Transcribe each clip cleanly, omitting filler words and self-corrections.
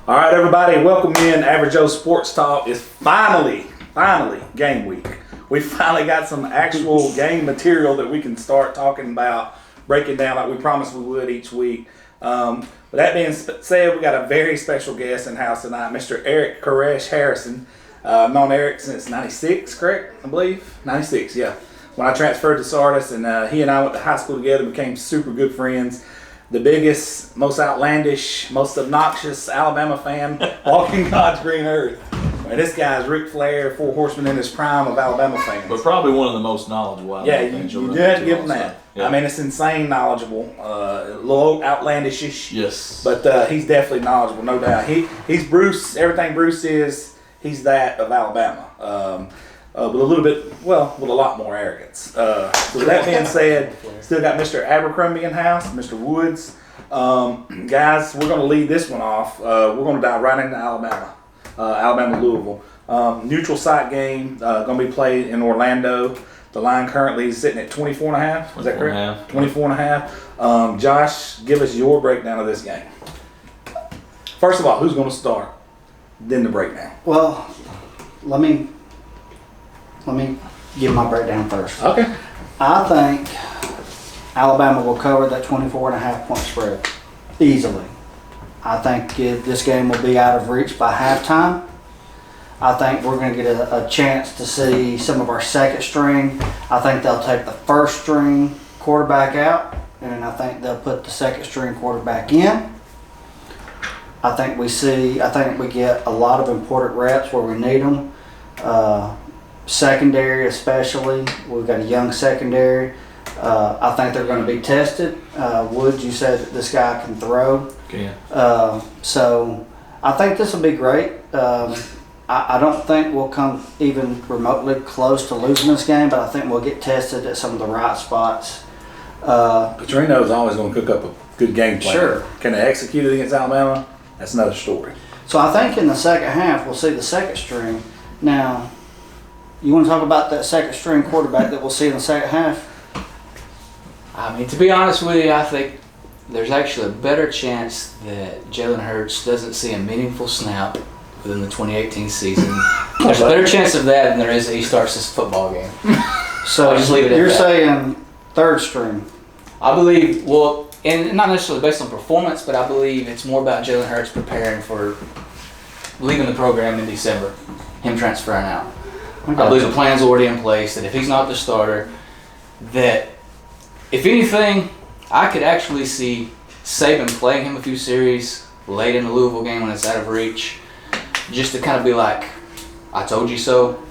All right, everybody, welcome in. Average Joe Sports Talk is finally game week. We finally got some actual game material that we can start talking about, breaking down like we promised we would each week. With that being said, we got a very special guest in the house tonight, Mr. Eric Koresh Harrison. I've known Eric since 96, correct? I believe? 96, yeah. When I transferred to Sardis, and he and I went to high school together, became super good friends. The biggest, most outlandish, most obnoxious Alabama fan walking God's green earth. And this guy's Ric Flair, Four Horsemen in his prime of Alabama fans. But probably one of the most knowledgeable Alabama fans. Yeah, you did give him that. Yeah. I mean, it's insane knowledgeable, a little outlandish-ish. Yes. But he's definitely knowledgeable, no doubt. He's Bruce, everything Bruce is, he's that of Alabama. With a little bit, well, with a lot more arrogance. So with that being said, still got Mr. Abercrombie in house, Mr. Woods. Guys, we're going to lead this one off. We're going to dive right into Alabama, Louisville. Neutral site game, going to be played in Orlando. The line currently is sitting at 24.5. Is that correct? 24.5. Josh, give us your breakdown of this game. First of all, who's going to start? Then the breakdown. Well, let me give my breakdown first. Okay. I think Alabama will cover that 24.5 point spread easily. I think this game will be out of reach by halftime. I think we're going to get a chance to see some of our second string. I think they'll take the first string quarterback out, and I think they'll put the second string quarterback in. I think we get a lot of important reps where we need them. Secondary especially, we've got a young secondary. I think they're going to be tested. Woods, you said that this guy can throw. So I think this will be great. I don't think we'll come even remotely close to losing this game, but I think we'll get tested at some of the right spots. Petrino is always going to cook up a good game plan. Sure. Can they execute it against Alabama? That's another story. So I think in the second half we'll see the second string. Now, you want to talk about that second string quarterback that we'll see in the second half? I mean, to be honest with you, I think there's actually a better chance that Jalen Hurts doesn't see a meaningful snap within the 2018 season. There's a better chance of that than there is that he starts this football game. So I'll just leave it at you're that. saying third string? I believe, well, and not necessarily based on performance, but I believe it's more about Jalen Hurts preparing for leaving the program in December, him transferring out. Okay. I believe the plan's already in place that if he's not the starter, that if anything, I could actually see Saban playing him a few series late in the Louisville game when it's out of reach, just to kind of be like, I told you so.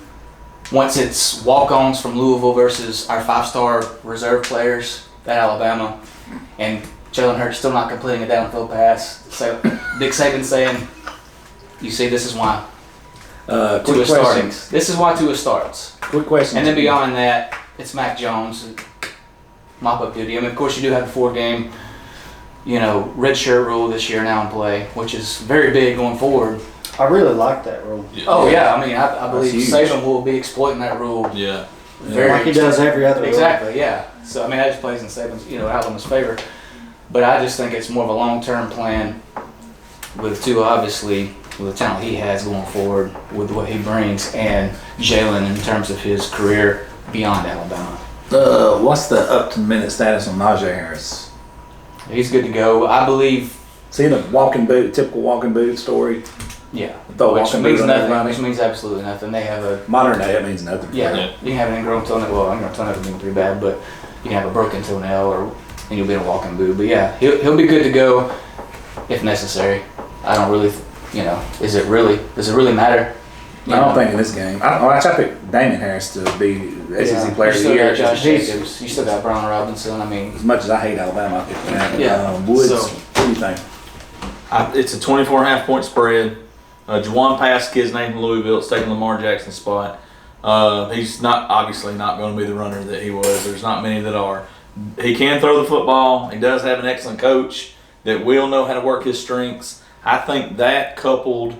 Once it's walk-ons from Louisville versus our five-star reserve players at Alabama, and Jalen Hurts still not completing a downfield pass, so Dick Saban saying, you see, this is why. Tua startings. This is why Tua starts. Quick question. And then beyond that, it's Mac Jones, mop-up duty. I mean, of course, you do have the 4-game, red shirt rule this year now in play, which is very big going forward. I really like that rule. Yeah. Oh yeah, I mean, I believe Saban will be exploiting that rule. Yeah. Very like he does every other rule. Exactly. Yeah. So I mean, that just plays in Saban's, Alabama's favor. But I just think it's more of a long-term plan with Tua, obviously, with the talent he has going forward, with what he brings, and Jalen in terms of his career beyond Alabama. What's the up-to-minute status on Najee Harris? He's good to go. I believe. See the typical walking boot story? Yeah. Which means nothing. Which means absolutely nothing. They have a modern day. That means nothing. Yeah. You can have an ingrown toenail. Well, ingrown toenail would be pretty bad, but you can have a broken toenail, and you'll be in a walking boot. But yeah, he'll be good to go if necessary. I don't really, does it really matter? I don't think in this game. I picked Damon Harris to be the SEC Player of the Year. You still got Josh Jacobs. You still got Brian Robinson. I mean, as much as I hate Alabama, I picked that. Yeah. Woods, So, what do you think? It's a 24.5 point spread. Juwan Pass, kid's name from Louisville. It's taking Lamar Jackson's spot. He's obviously not going to be the runner that he was. There's not many that are. He can throw the football. He does have an excellent coach that will know how to work his strengths. I think that coupled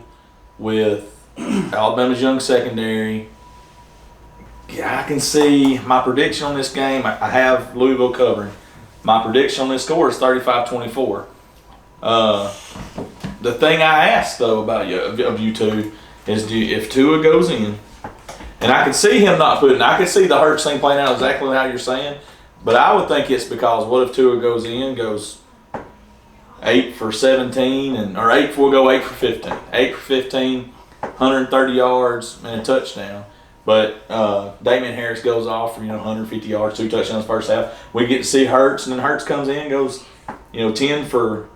with Alabama's young secondary, I can see my prediction on this game. I have Louisville covering. My prediction on this score is 35-24. the thing I asked though about you two is, if Tua goes in, and I could see him not putting, I could see the Hurts thing playing out exactly how you're saying, but I would think it's because what if Tua goes 8 for 17 or we'll go 8 for 15, 8 for 15, 130 yards and a touchdown. But Damian Harris goes off for 150 yards, 2 touchdowns first half. We get to see Hurts, and then Hurts comes in, goes 10 for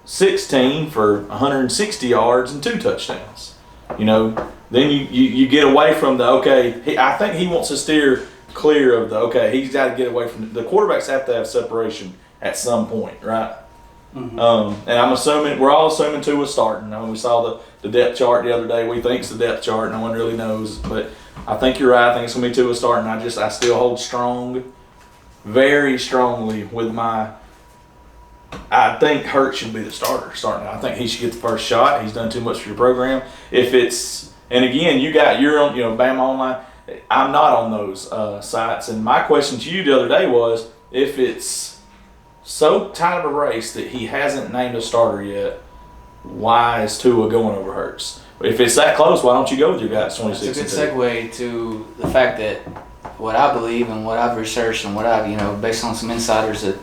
16 for 160 yards and 2 touchdowns. Then you get away from I think he wants to steer clear of he's got to get away from the quarterbacks have to have separation at some point, right? Mm-hmm. And we're all assuming Tua was starting. We saw the depth chart the other day. We think it's the depth chart. No one really knows, but I think you're right. I think it's gonna be Tua starting. I still hold very strongly with I think Hurts should be the starting. I think he should get the first shot. He's done too much for your program. And again, you're on Bama Online. I'm not on those sites. And my question to you the other day was, if it's so tight of a race that he hasn't named a starter yet, why is Tua going over Hurts? If it's that close, why don't you go with your guys 26? It's a good segue to the fact that what I believe and what I've researched and what I've, based on some insiders that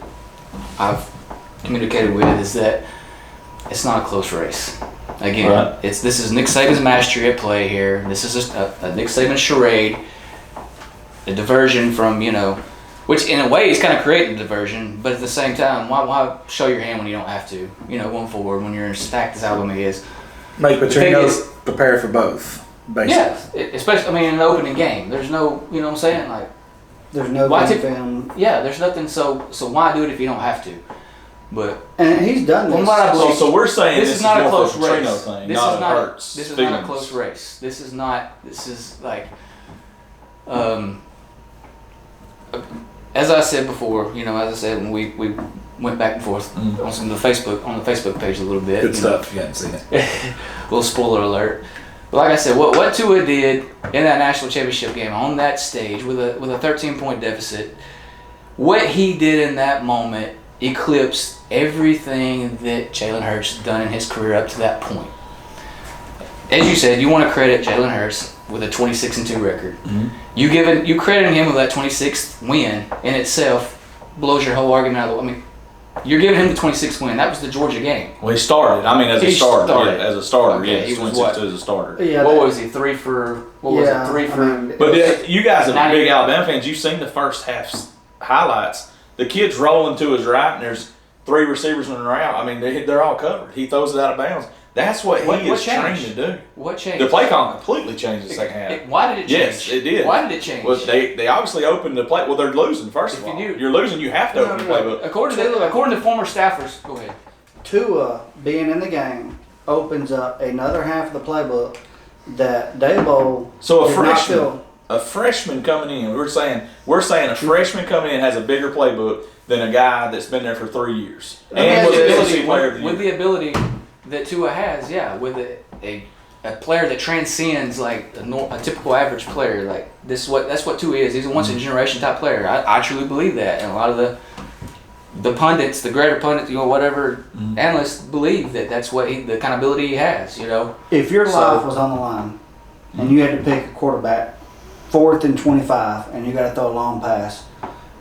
I've communicated with, is that it's not a close race. Again, right. This is Nick Saban's mastery at play here. This is just a Nick Saban charade, a diversion from, which in a way is kind of creating a diversion, but at the same time, why show your hand when you don't have to? Going forward when you're as stacked as Alabama is. Make Petrino prepare for both, basically. Yeah, especially in an opening game. There's no, what I'm saying, like There's no film. Yeah, there's nothing. So why do it if you don't have to? But he's done this. From what I believe, so we're saying this is not a close race. Thing, this not is not. Hurts This is feelings. not a close race. This is not. This is like, as I said before, as I said when we went back and forth on the Facebook page a little bit. Good stuff. You haven't seen it. Little spoiler alert. But like I said, what Tua did in that national championship game on that stage with a 13-point deficit, what he did in that moment eclipsed everything that Jalen Hurts has done in his career up to that point. As you said, you want to credit Jalen Hurts with a 26-2 record. Mm-hmm. You crediting him with that 26th win in itself blows your whole argument out of the way. You're giving him the 26th win. That was the Georgia game. Well, he started. As a starter. Yeah, as a starter, okay, yes. He was 26 as a starter. Yeah, what was he? 3 for? What was it? 3 for? But you guys are big Alabama fans. You've seen the first half's highlights. The kid's rolling to his right, and there's 3 receivers in a route. They're all covered. He throws it out of bounds. That's what he is trained to do. What changed? The play call completely changed the second half. Why did it change? Yes, it did. Why did it change? Well, they obviously opened the play. Well, they're losing, first of all. You're losing, you have to open the playbook. According to former staffers, go ahead. Tua being in the game opens up another half of the playbook that Dabo. So a freshman coming in, we're saying a freshman coming in has a bigger playbook than a guy that's been there for 3 years. And with the ability that Tua has, with a player that transcends like a typical average player, like that's what Tua is. He's a once in a generation type player. I truly believe that, and a lot of the pundits, the greater pundits, whatever analysts believe that's what the kind of ability he has. If your life was on the line and you had to pick a quarterback, 4th and 25, and you got to throw a long pass,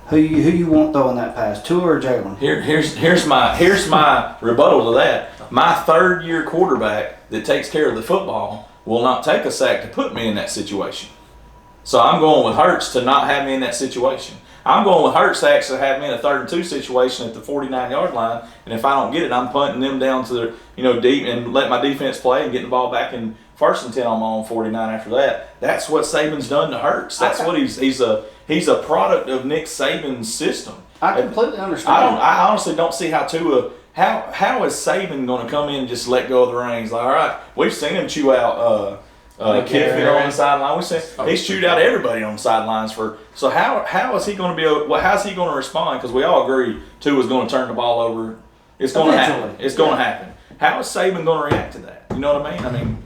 who you want throwing that pass, Tua or Jalen? Here's my rebuttal to that. My 3rd-year quarterback that takes care of the football will not take a sack to put me in that situation. So I'm going with Hurts to not have me in that situation. I'm going with Hurts to actually have me in a 3rd and 2 situation at the 49-yard line, and if I don't get it, I'm punting them down to the deep and let my defense play and getting the ball back in 1st and 10 on my own 49 after that. That's what Saban's done to Hurts. That's what he's a product of Nick Saban's system. I completely understand. I honestly don't see how Tua. How is Saban going to come in and just let go of the reins? Like, all right, we've seen him chew out Kiffin on the sideline. We've seen he's chewed out everybody on the sidelines for. So how is he going to be? How's he going to respond? Because we all agree Tua's going to turn the ball over. It's going to happen. It's going to happen. How is Saban going to react to that? You know what I mean?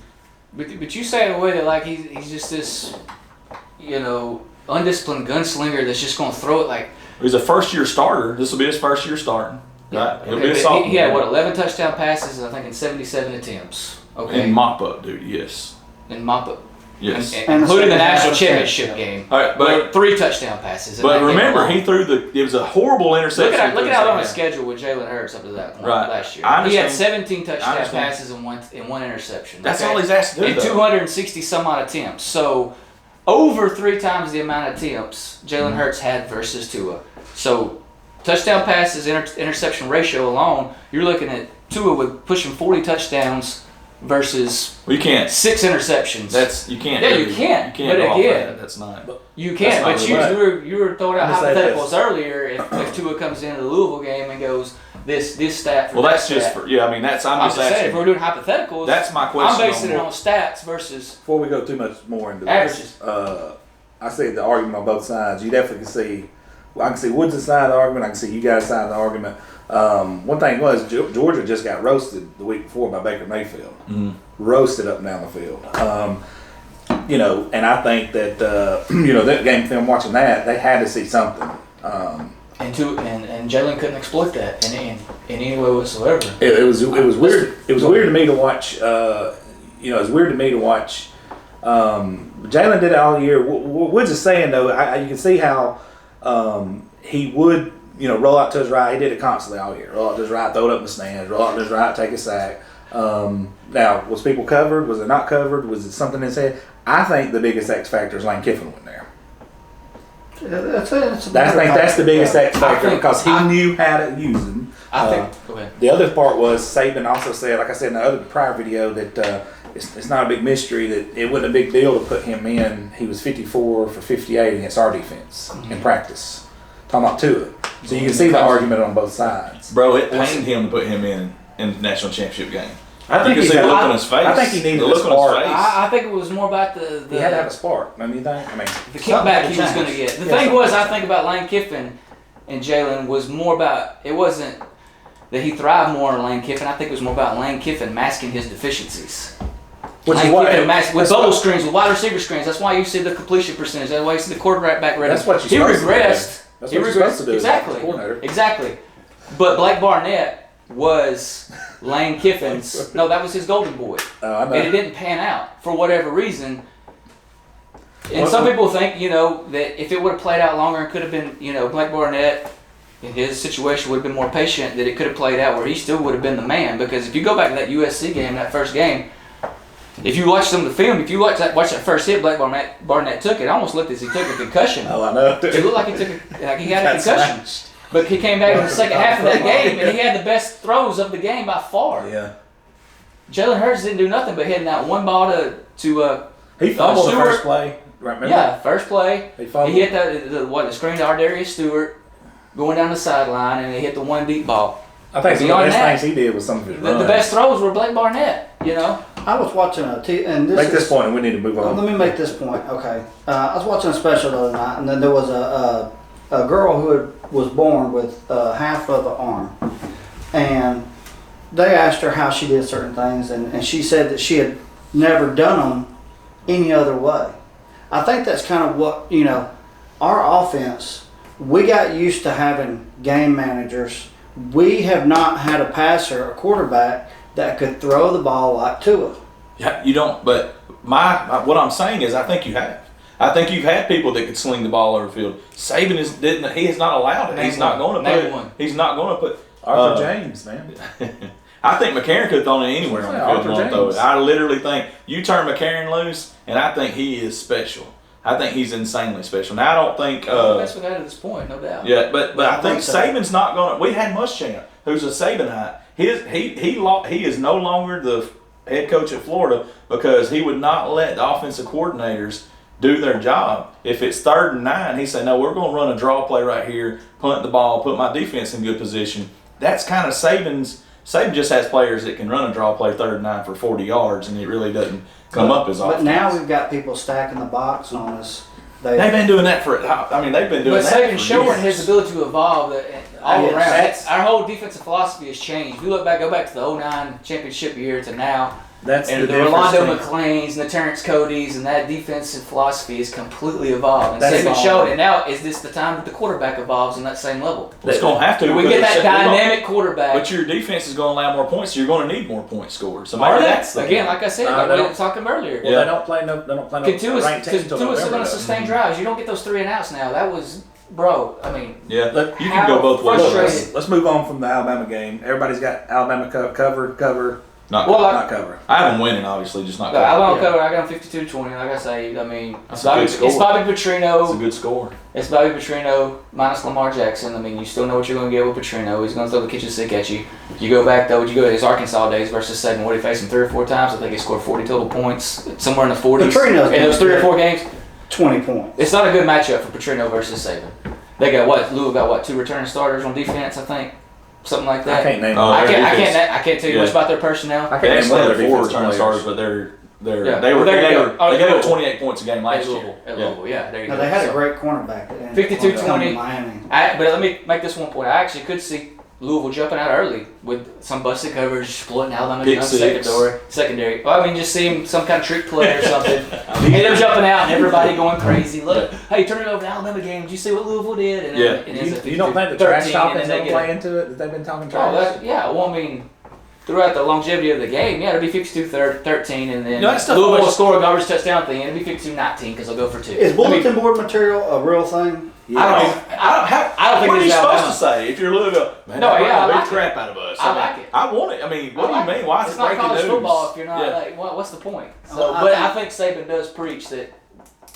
But you say it in a way that like he's just this, undisciplined gunslinger that's just going to throw it like. He's a 1st-year starter. This will be his 1st year starting. Right? He'll be a Okay, sophomore. he had, 11 touchdown passes, I think, in 77 attempts. Okay. In mop-up duty, yes. In mop-up. Yes. And including the national national championship championship. game. All right, but 3 touchdown passes. in but that game remember, alone. he threw it was a horrible interception. Look at how out on his schedule with Jalen Hurts up to that point Right. last year. I He had understand. 17 I touchdown understand. passes and one interception. That's okay? all he's asked to do, And though. 260 some odd attempts. So over 3 times the amount of attempts Jalen Hurts had versus Tua. So touchdown passes, interception ratio alone, you're looking at Tua with pushing 40 touchdowns versus Well, you can't. 6 interceptions. You can't. Yeah, do- you can, You can't but go off again- that. That's not. You can, That's but not you were throwing out I'm gonna say hypotheticals earlier. If Tua comes into the Louisville game and goes this stat for Well, that that's just stat. for. Yeah, I mean that's. I'm I'm just just saying, if asking. we're doing hypotheticals, That's my question. I'm basing it what- on stats versus Before we go too much more into Averages. this, I see the argument on both sides. You definitely can see. Well, I can see Woods' side of the argument. I can see you guys' side of the argument. One thing was Georgia just got roasted the week before by Baker Mayfield. Mhm. Roasted up and down the field. And I think that that game film watching that they had to see something. and Jalen couldn't exploit that in any way whatsoever. It was weird. It was weird to me to watch. It was weird to me to watch. Jalen did it all year. Woods is saying though, you can see how he would roll out to his right. He did it constantly all year. Roll out to his right, throw it up in the stands. Roll out to his right, take a sack. Now, was people covered? Was it not covered? Was it something in his head? I think the biggest X factor is Lane Kiffin went there. I think that's the biggest X factor because he knew how to use him. I think. Go ahead. The other part was Saban also said, like I said in the other prior video, that it's not a big mystery that it wasn't a big deal to put him in. He was 54 for 58 against our defense in practice. Talking about Tua. So you can see the argument on both sides. Bro, it pained him to put him in the national championship game. I think you can see the look on his face. I think he needed the a look on spark. his face. I think it was more about the He had to have a spark, don't you think? I mean, the kickback he was Something going to changed. get. The Yeah, thing was, I something think about Lane Kiffin and Jalen was more about, it wasn't that he thrived more on Lane Kiffin. I think it was more about Lane Kiffin masking his deficiencies. which is Lane what Kiffin with that's bubble what- screens, with wide receiver screens. That's why you see the completion percentage. That's why you see the quarterback back ready. That's what he you're supposed to do. regressed. That's He what you're supposed to do as Exactly. a coordinator. Exactly. But Blake Barnett was Lane Kiffin's. No, that was his golden boy. I know. And it didn't pan out for whatever reason. And Well, some people think, that if it would have played out longer and could have been, Blake Barnett in his situation would have been more patient, that it could have played out where he still would have been the man. Because if you go back to that USC game, that first game, if you watch some of the film, if you watch that first hit Blake Barnett took, it almost looked as he took a concussion. Oh, I know. It looked like he had a Got concussion. smashed. But he came back in the second half of that game, and he had the best throws of the game by far. Yeah. Jalen Hurts didn't do nothing but hitting that one ball to He fumbled the Stewart. first play. Right, remember? yeah, first play. He fumbled. He hit the screen to Ardarius Stewart going down the sideline, and he hit the one deep ball. I think some of the Beyond best that, things he did was some of his The runs. best throws were Blake Barnett. I was watching and this Make is, this point and we need to move on. Let me make this point, okay. I was watching a special the other night, and then there was a girl who was born with half of the arm. And they asked her how she did certain things, and she said that she had never done them any other way. I think that's kind of what, our offense, we got used to having game managers. We have not had a passer, a quarterback, that could throw the ball like Tua. Yeah, you don't. But what I'm saying is, I think you have. I think you've had people that could sling the ball over the field. Saban didn't. He has not allowed it. He's not going to put. one. He's not going to put. Arthur James, man. I think McCarron could have thrown it anywhere on the field. Arthur and won't throw it. James. I literally think you turn McCarron loose, and I think he is special. I think he's insanely special. Now I don't think. the best we've had at this point, no doubt. Yeah, but I think so. Saban's not going to. We had Muschamp, who's a Sabanite. He is no longer the head coach at Florida because he would not let the offensive coordinators do their job. If it's 3rd and 9, he said, "No, we're going to run a draw play right here, punt the ball, put my defense in good position." That's kind of Saban's. Saban just has players that can run a draw play 3rd and 9 for 40 yards, and it really doesn't come up as often. But now we've got people stacking the box on us. They've been doing that for. I mean, they've been doing But that Saban for showing years. his ability to evolve all Yes. around. That's- Our whole defensive philosophy has changed. If you look back, go back to the 09 championship year to now, That's and the difference Rolando thing. McClains and the Terrence Cody's and that defensive philosophy has completely evolved. And That's Saban evolved. showed it. Now, is this the time that the quarterback evolves on that same level? It's going to have to. Do we because get that it's set them up. dynamic quarterback? But your defense is going to allow more points, so you're going to need more points scored. So Are maybe they? that's the Again, like I said, No, like they we were don't. talking earlier. Well, Yeah. they don't play no ranked teams Because until Tua's November. going to though. sustain drives. You don't get those 3 and outs now. That was, bro. I mean, Yeah, Look, you how can go both ways. frustrating. Let's move on from the Alabama game. Everybody's got Alabama cover, Not, Well, like- not cover. I have them winning, obviously, just not. no, Alabama Yeah. cover. I got 52-20. Like I say, I mean, That's it's a Bobby, good score. it's Bobby It's a Petrino. good score. It's Bobby Petrino minus Lamar Jackson. I mean, you still know what you're going to get with Petrino. He's going to throw the kitchen sink at you. You go back though. You go to his Arkansas days versus Saban. What he faced him 3 or 4 times. I think he scored 40 total points, somewhere in the 40s. Petrino's in those 3 or 4 games. 20 points. It's not a good matchup for Petrino versus Saban. They got what? Louisville got what? 2 returning starters on defense, I think, something like that. I can't name. Oh, I them. can't tell you Yeah. much about their personnel. I can't They name actually one of had their 4 defensive returning players. starters, but they Yeah. were Well, there you go. Oh, they gave up Louisville. 28 points a game At last year. Louisville, Yeah. yeah, there you Now, go. they had So- a great cornerback. 52-20. Miami. But let me make this one point. I actually could see Louisville jumping out early with some busted coverage, splitting Alabama Pick down six. secondary. Well, I mean, just see him some kind of trick play or something. And them jumping out and everybody going crazy. Look, hey, turn it over to Alabama game. Did you see what Louisville did? And Yeah. it ends up You don't think the trash 13, talking's and then gonna they play get into it? That they've been talking Oh, trash. yeah. Well, I mean, throughout the longevity of the game, yeah, it'll be 52-13, and then No, that stuff Louisville will always- score a garbage touchdown at the end. It'll be 52-19 because they'll go for 2. Is I mean, bulletin board material a real thing? Yeah. I don't think What are you it's supposed Alabama. to say if you're Louisville? Man, No, they're yeah, I beat like it. crap out of us. I mean, like it. I want it. I mean, what do I you like mean? Why is it's it not breaking college news? football if you're not Yeah. like what's the point? So, Well, I but think- I think Saban does preach that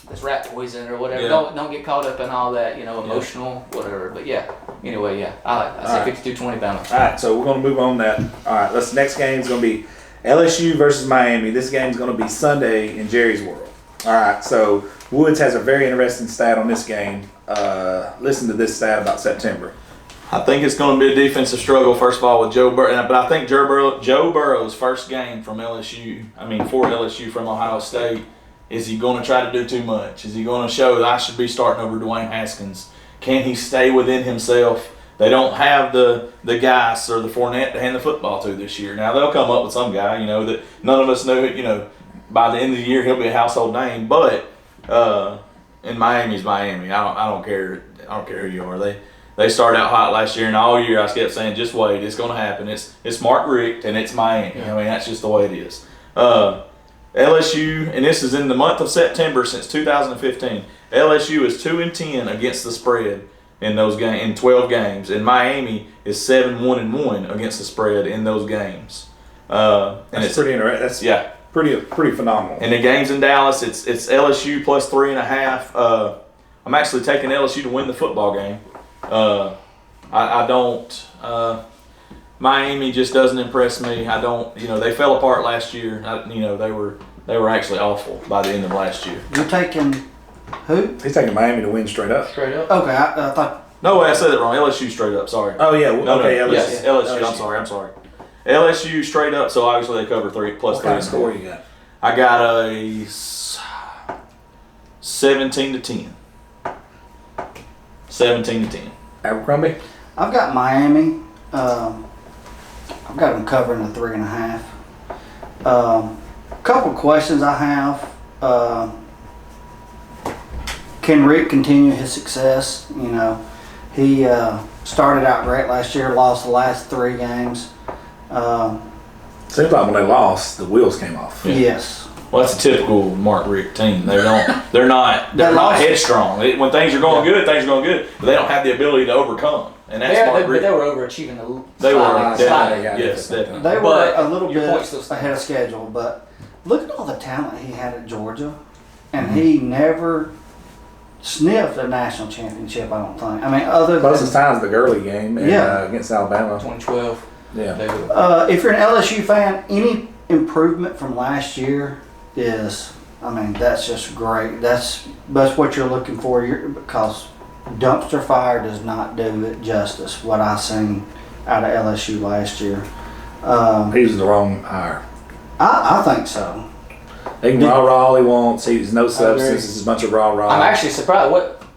this rat poison or whatever. Yeah. Don't get caught up in all that, emotional whatever. But yeah, anyway, yeah, I say Alright. 52-20 Bama. All right, so we're gonna move on that. All right, next game is gonna be LSU versus Miami. This game is gonna be Sunday in Jerry's World. All right, so Woods has a very interesting stat on this game. Listen to this stat about September. I think it's going to be a defensive struggle, first of all, with Joe Burrow. But I think Joe Burrow's first game from LSU, for LSU from Ohio State, is he going to try to do too much? Is he going to show that I should be starting over Dwayne Haskins? Can he stay within himself? They don't have the guys or the Fournette to hand the football to this year. Now, they'll come up with some guy, that none of us knew, by the end of the year he'll be a household name. But and Miami's Miami. I don't care. I don't care who you are. They started out hot last year, and all year I kept saying, just wait, it's going to happen. It's Mark Richt, and it's Miami. I mean, that's just the way it is. LSU, and this is in the month of September since 2015. LSU is 2-10 against the spread in those in 12 games, and Miami is 7-1-1 against the spread in those games. And That's it's pretty interesting. That's yeah. pretty phenomenal. And the games in Dallas, it's LSU plus 3.5. I'm actually taking LSU to win the football game. I don't. Miami just doesn't impress me. I don't. They fell apart last year. They were actually awful by the end of last year. You're taking who? He's taking Miami to win straight up. Straight up. Okay, I thought. No way, I said it wrong. LSU straight up. Sorry. Oh yeah, No, okay, no. LSU. Yes, LSU. I'm sorry. LSU straight up. So obviously they cover 3 plus What kind of 3. score you got? I got a 17-10. 17-10. Abercrombie. I've got Miami. I've got them covering the 3.5. Couple questions I have. Can Rick continue his success? He started out great last year, lost the last 3 games. Seems like when they lost, the wheels came off. Yes. Well, that's a typical Mark Richt team. They're not lost. headstrong. When things are going good, things are going good. But they don't have the ability to overcome, and that's Mark But Richt. they were overachieving the They were sliding. definitely, yeah, yes, definitely. definitely. They were But a little your bit point still stands. ahead of schedule, but look at all the talent he had at Georgia, and he never sniffed a national championship. I don't think. I mean, other Closest than time's the Gurley game and, Yeah. against Alabama. 2012. Yeah. They were. if you're an LSU fan, any improvement from last year is, that's just great. That's what you're looking for. Because dumpster fire does not do it justice. What I seen out of LSU last year, He was the wrong hire. I think so. He can rah all he wants. He's no agree. substance. It's a bunch of rah. I'm actually surprised.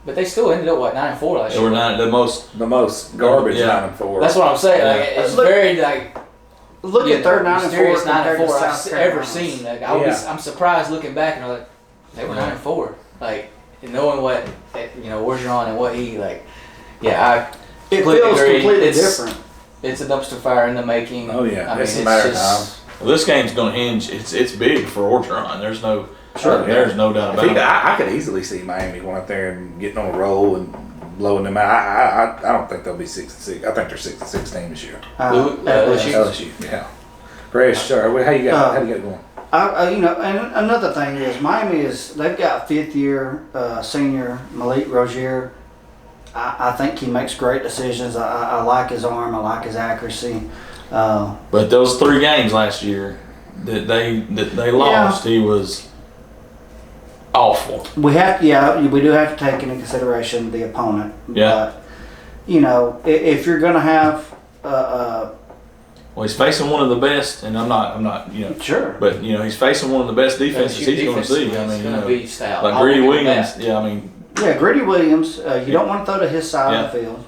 but they still ended up 9-4 last They year. were not the most. The most garbage Yeah. 9-4. That's what I'm saying. Yeah. Like, it's Look- very like Look at their 9-4 mysterious compared to 9-4 South I've Carolina. ever seen. Like Yeah. I'm surprised looking back and I'm like, they were Yeah. 9-4. Like and knowing what Orgeron and what he like. Yeah, It completely feels agree. completely It's- different. It's a dumpster fire in the making. Oh yeah, I mean, it's a matter of time. Well, this game's going to hinge. It's big for Orgeron. There's no there's no doubt If about he, it. I could easily see Miami going out there and getting on a roll and blowing them out. I don't think they'll be 6-6. I think they're 6-6 team this year. LSU. LSU, yeah. Grace, sure. How you got it going? And another thing is Miami they've got 5th-year senior Malik Rozier. I think he makes great decisions. I like his arm. I like his accuracy. But those 3 games last year that they lost, he was awful. We do have to take into consideration the opponent. Yeah. But if you're going to have Well, he's facing one of the best, and I'm not, sure. but he's facing one of the best defenses he's going to see. I mean, it's going to be stout. like I'll Greedy give him Williams. that. Yeah, I mean, Yeah, Gritty Williams. You don't want to throw to his side of the field.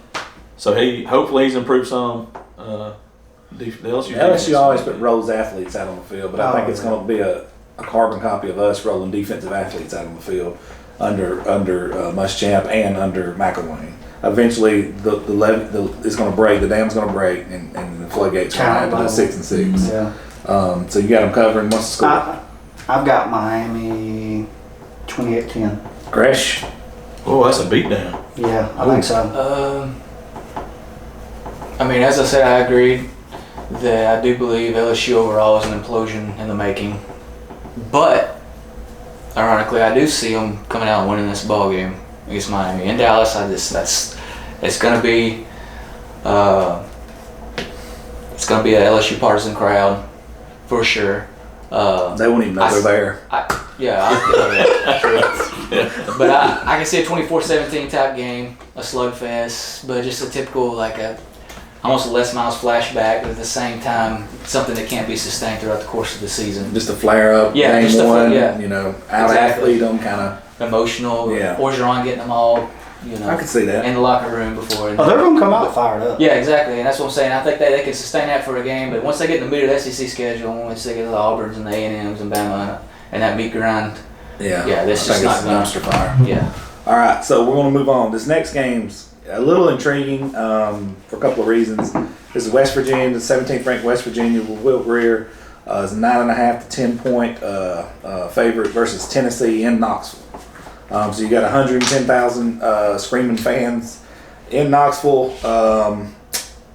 so hopefully he's improved some. The LSU LSU always put Rose athletes out on the field, but I think it's yeah. going to be a carbon copy of us rolling defensive athletes out on the field under Muschamp and under McElwain. Eventually, it's going to break. The dam's going to break, and the floodgates are going to happen at 6-6. Yeah. So you got them covering. What's the score? I've got Miami 28-10. Gresh. Oh, that's a beatdown. Yeah, I think so. I mean, as I said, I agreed that I do believe LSU overall is an implosion in the making. But, ironically, I do see them coming out and winning this ball game against Miami. In Dallas, it's going to be it's going to be an LSU partisan crowd for sure. They won't even know they're there. But I can see a 24-17 type game, a slugfest, but just a typical almost a Les Miles flashback, but at the same time something that can't be sustained throughout the course of the season. Just a flare up. Yeah, game just one. Exactly. Out athlete them kind of. Emotional. Yeah. Orgeron getting them all, I could see that. in the locker room before. They're going to come out fired up. Yeah, exactly, and that's what I'm saying. I think they can sustain that for a game, but once they get in the middle of the SEC schedule, once they get to the Auburns and the A&Ms and Bama and that meat grind, Yeah, that's I just think not it's a gonna- dumpster fire. yeah. All right, so we're going to move on. This next game's a little intriguing for a couple of reasons. This is West Virginia, the 17th ranked West Virginia with Will Greer is 9.5 to 10 point favorite versus Tennessee in Knoxville. So you got 110,000 screaming fans in Knoxville.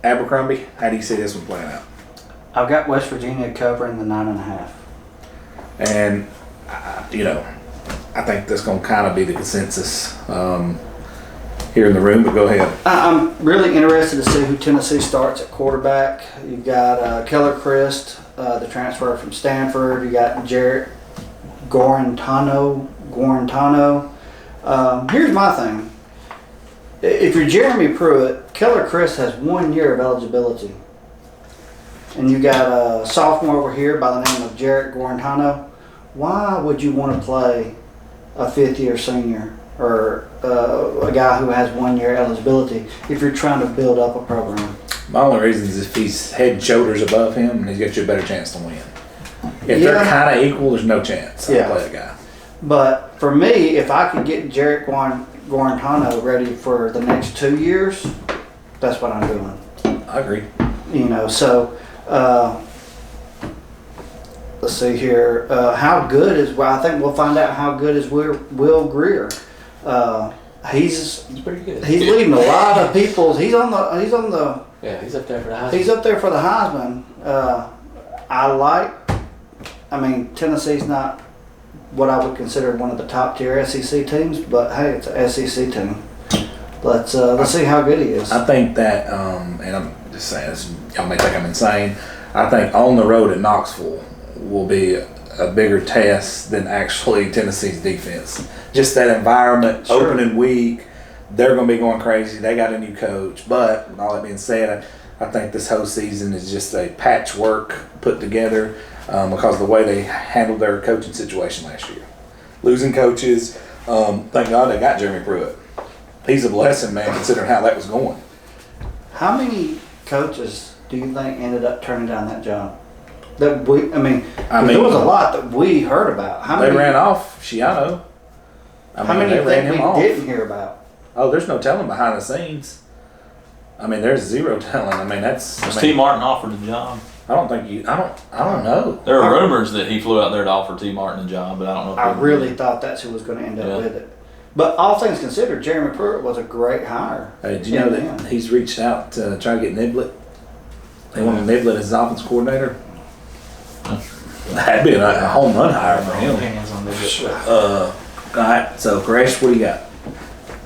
Abercrombie, how do you see this one playing out? I've got West Virginia covering the 9.5. And I think that's going to kind of be the consensus here in the room, but go ahead. I'm really interested to see who Tennessee starts at quarterback. You've got Keller Christ, the transfer from Stanford. You got Jarrett Guarantano. Here's my thing. If you're Jeremy Pruitt, Keller Christ has 1 year of eligibility. And you got a sophomore over here by the name of Jarrett Guarantano. Why would you want to play a 5th-year senior or a guy who has 1 year eligibility if you're trying to build up a program? My only reason is if he's head and shoulders above him, and he's got you a better chance to win. If they're kind of equal, there's no chance. I'll play the guy. But for me, if I could get Jarrett Guarantano ready for the next 2 years, that's what I'm doing. I agree. So let's see here. How good is? Well, I think we'll find out how good is Will Greer. He's pretty good. He's leading a lot of people. He's on the. Yeah, he's up there for the Heisman. He's up there for the Heisman. Tennessee's not what I would consider one of the top tier SEC teams, but hey, it's an SEC team. Let's see how good he is. I think that, and I'm just saying this, y'all may think I'm insane. I think on the road at Knoxville will be a bigger test than actually Tennessee's defense. Just that environment, Sure. opening week, they're going to be going crazy. They got a new coach, but all that being said, I think this whole season is just a patchwork put together because of the way they handled their coaching situation last year. Losing coaches, thank God they got Jeremy Pruitt. he's a blessing, man, considering how that was going. How many coaches do you think ended up turning down that job? That we, I mean, there was a lot that we heard about. How They many ran off Shiano. How many they ran think him we off. didn't hear about? Oh, there's no telling behind the scenes. I mean, there's zero telling. I mean, that's. Was I T. mean, Martin offered the job? I don't think you. I don't know. There are rumors that he flew out there to offer T. Martin the job, but I don't know. If I he really did. thought that's who was going to end up Yeah. with it. But all things considered, Jeremy Pruitt was a great hire. Hey, did you know Yeah. that he's reached out to try to get Niblett? They want Niblett as his offense coordinator. That'd be a home run hire for him. Opinions on this. All right. So, Crash, what do you got?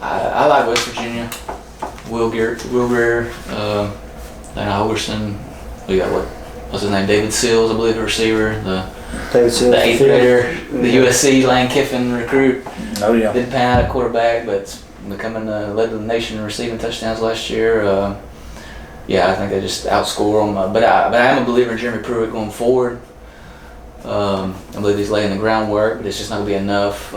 I like West Virginia. Will Greer, Dana Hogerson. We got what's his name? David Sills, I believe, the receiver. David Sills, The 8th grader, the USC Lane Kiffin recruit. Oh yeah. Didn't pan out at quarterback, but becoming led the nation in receiving touchdowns last year. Yeah, I think they just outscore them. But I am a believer in Jeremy Pruitt going forward. I believe he's laying the groundwork, but it's just not going to be enough.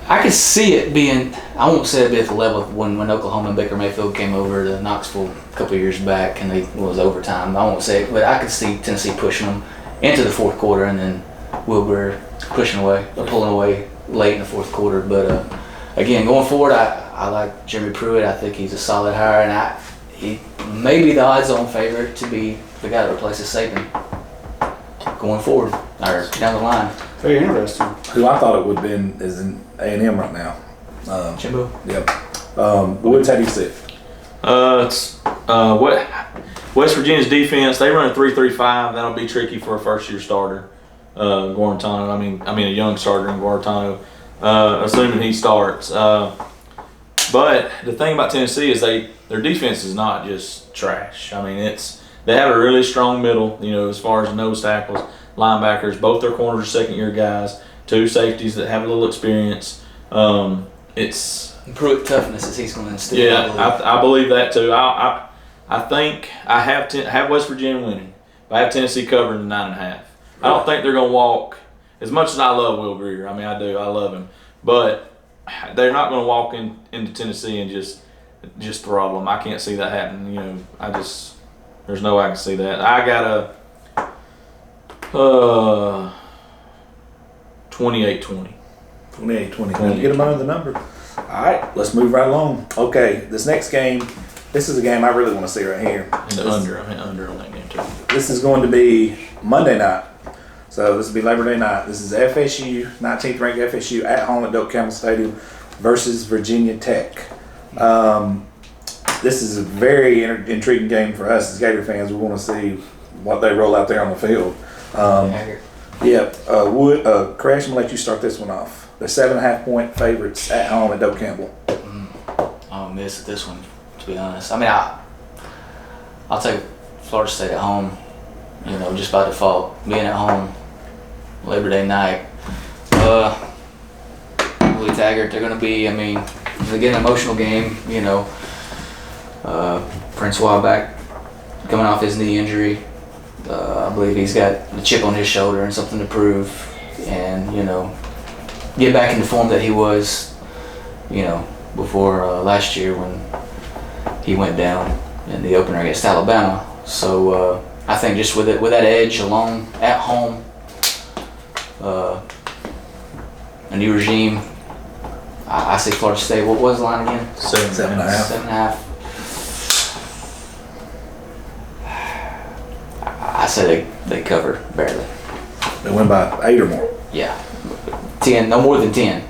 I could see it being, I won't say it'd be at the level of when Oklahoma and Baker Mayfield came over to Knoxville a couple of years back and it was overtime. I won't say it, but I could see Tennessee pushing them into the fourth quarter and then Wilbur pushing away or pulling away late in the fourth quarter. But again, going forward, I like Jeremy Pruitt. I think he's a solid hire, and he may be the odds-on favorite to be the guy that replaces Saban going forward or down the line. Very interesting. Who I thought it would have been is in A&M right now. Jimbo. Yep. Woods, how do you see it? It's what West Virginia's defense. They run a 3-3-5. That'll be tricky for a first-year starter, Guarantano. I mean a young starter in Guarantano, assuming he starts. But the thing about Tennessee is their defense is not just trash. I mean they have a really strong middle. You know, as far as nose tackles, linebackers. Both their corners are second-year guys. 2 safeties that have a little experience. It's Pruitt toughness is he's going to instill. yeah, I believe that too. I think I have West Virginia winning, but I have Tennessee covering the 9.5. I don't think they're going to walk. As much as I love Will Greer, I mean I do, I love him, but they're not going to walk into Tennessee and just throttle them. I can't see that happening. You know, there's no way I can see that. I got a 28-20. 28-20. Can you get them under the number? All right, let's move right along. Okay, this next game, this is a game I really want to see right here. And the under on that game too. This is going to be Monday night. So this will be Labor Day night. This is FSU, 19th ranked FSU at home at Doak Campbell Stadium versus Virginia Tech. This is a very intriguing game for us as Gator fans. We want to see what they roll out there on the field. Crash, I'm going to let you start this one off. They're 7.5 point favorites at home at Doak Campbell. I'll miss this one, to be honest. I mean, I'll take Florida State at home, you know, just by default. Being at home, Labor Day night. Willie Taggart, they're going to be, I mean, they get an emotional game, you know. Francois back, coming off his knee injury. I believe he's got a chip on his shoulder and something to prove. And, you know, get back in the form that he was, you know, before last year when he went down in the opener against Alabama. So I think just with that edge alone at home, a new regime, I see Florida State. What was the line again? 7.5. 7.5. I say they cover barely. They win by 8 or more. Yeah, 10, no more than 10.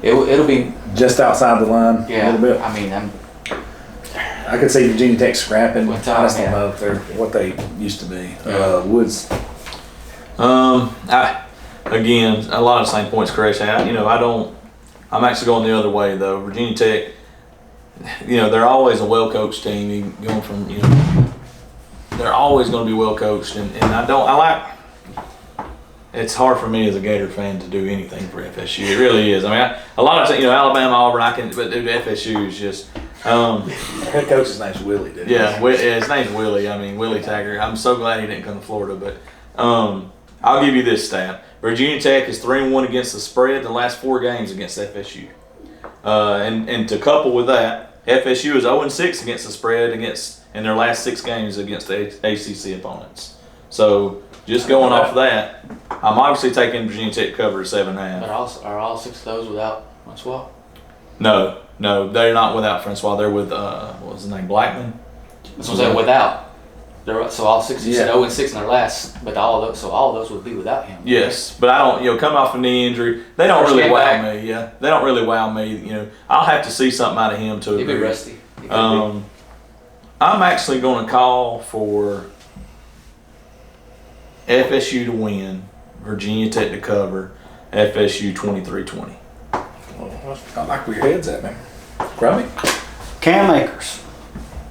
It'll be Just outside the line a yeah. little bit. I mean, I could see Virginia Tech scrapping. I With time, just don't yeah. know if they're what they used to be. Yeah. Woods. Again, a lot of the same points Chris had. You know, I'm actually going the other way though. Virginia Tech, you know, they're always a well-coached team. You going from, you know, they're always going to be well-coached, and it's hard for me as a Gator fan to do anything for FSU. It really is. I mean, a lot of, you know, Alabama, Auburn, but dude, FSU is just. Head coach's name's Willie, dude. Yeah, his name's Willie. I mean, Willie Taggart. I'm so glad he didn't come to Florida. But I'll give you this stat. Virginia Tech is 3-1 against the spread the last 4 games against FSU. And to couple with that, FSU is 0-6 against the spread in their last 6 games against the ACC opponents. So just going off of that, I'm obviously taking Virginia Tech to cover at 7.5. But are all 6 of those without Francois? No, they're not without Francois. They're with what was his name, Blackman. That's what I'm saying, without. So all 6, you said 0-6 in their last, but all of those would be without him. Yes, but I don't. Coming off a knee injury, they don't really wow me. Yeah, they don't really wow me. I'll have to see something out of him to He'd be agree. rusty. I'm actually going to call for FSU to win, Virginia Tech to cover, FSU 23-20. I like where your head's at, man. Grubby? Cam Akers.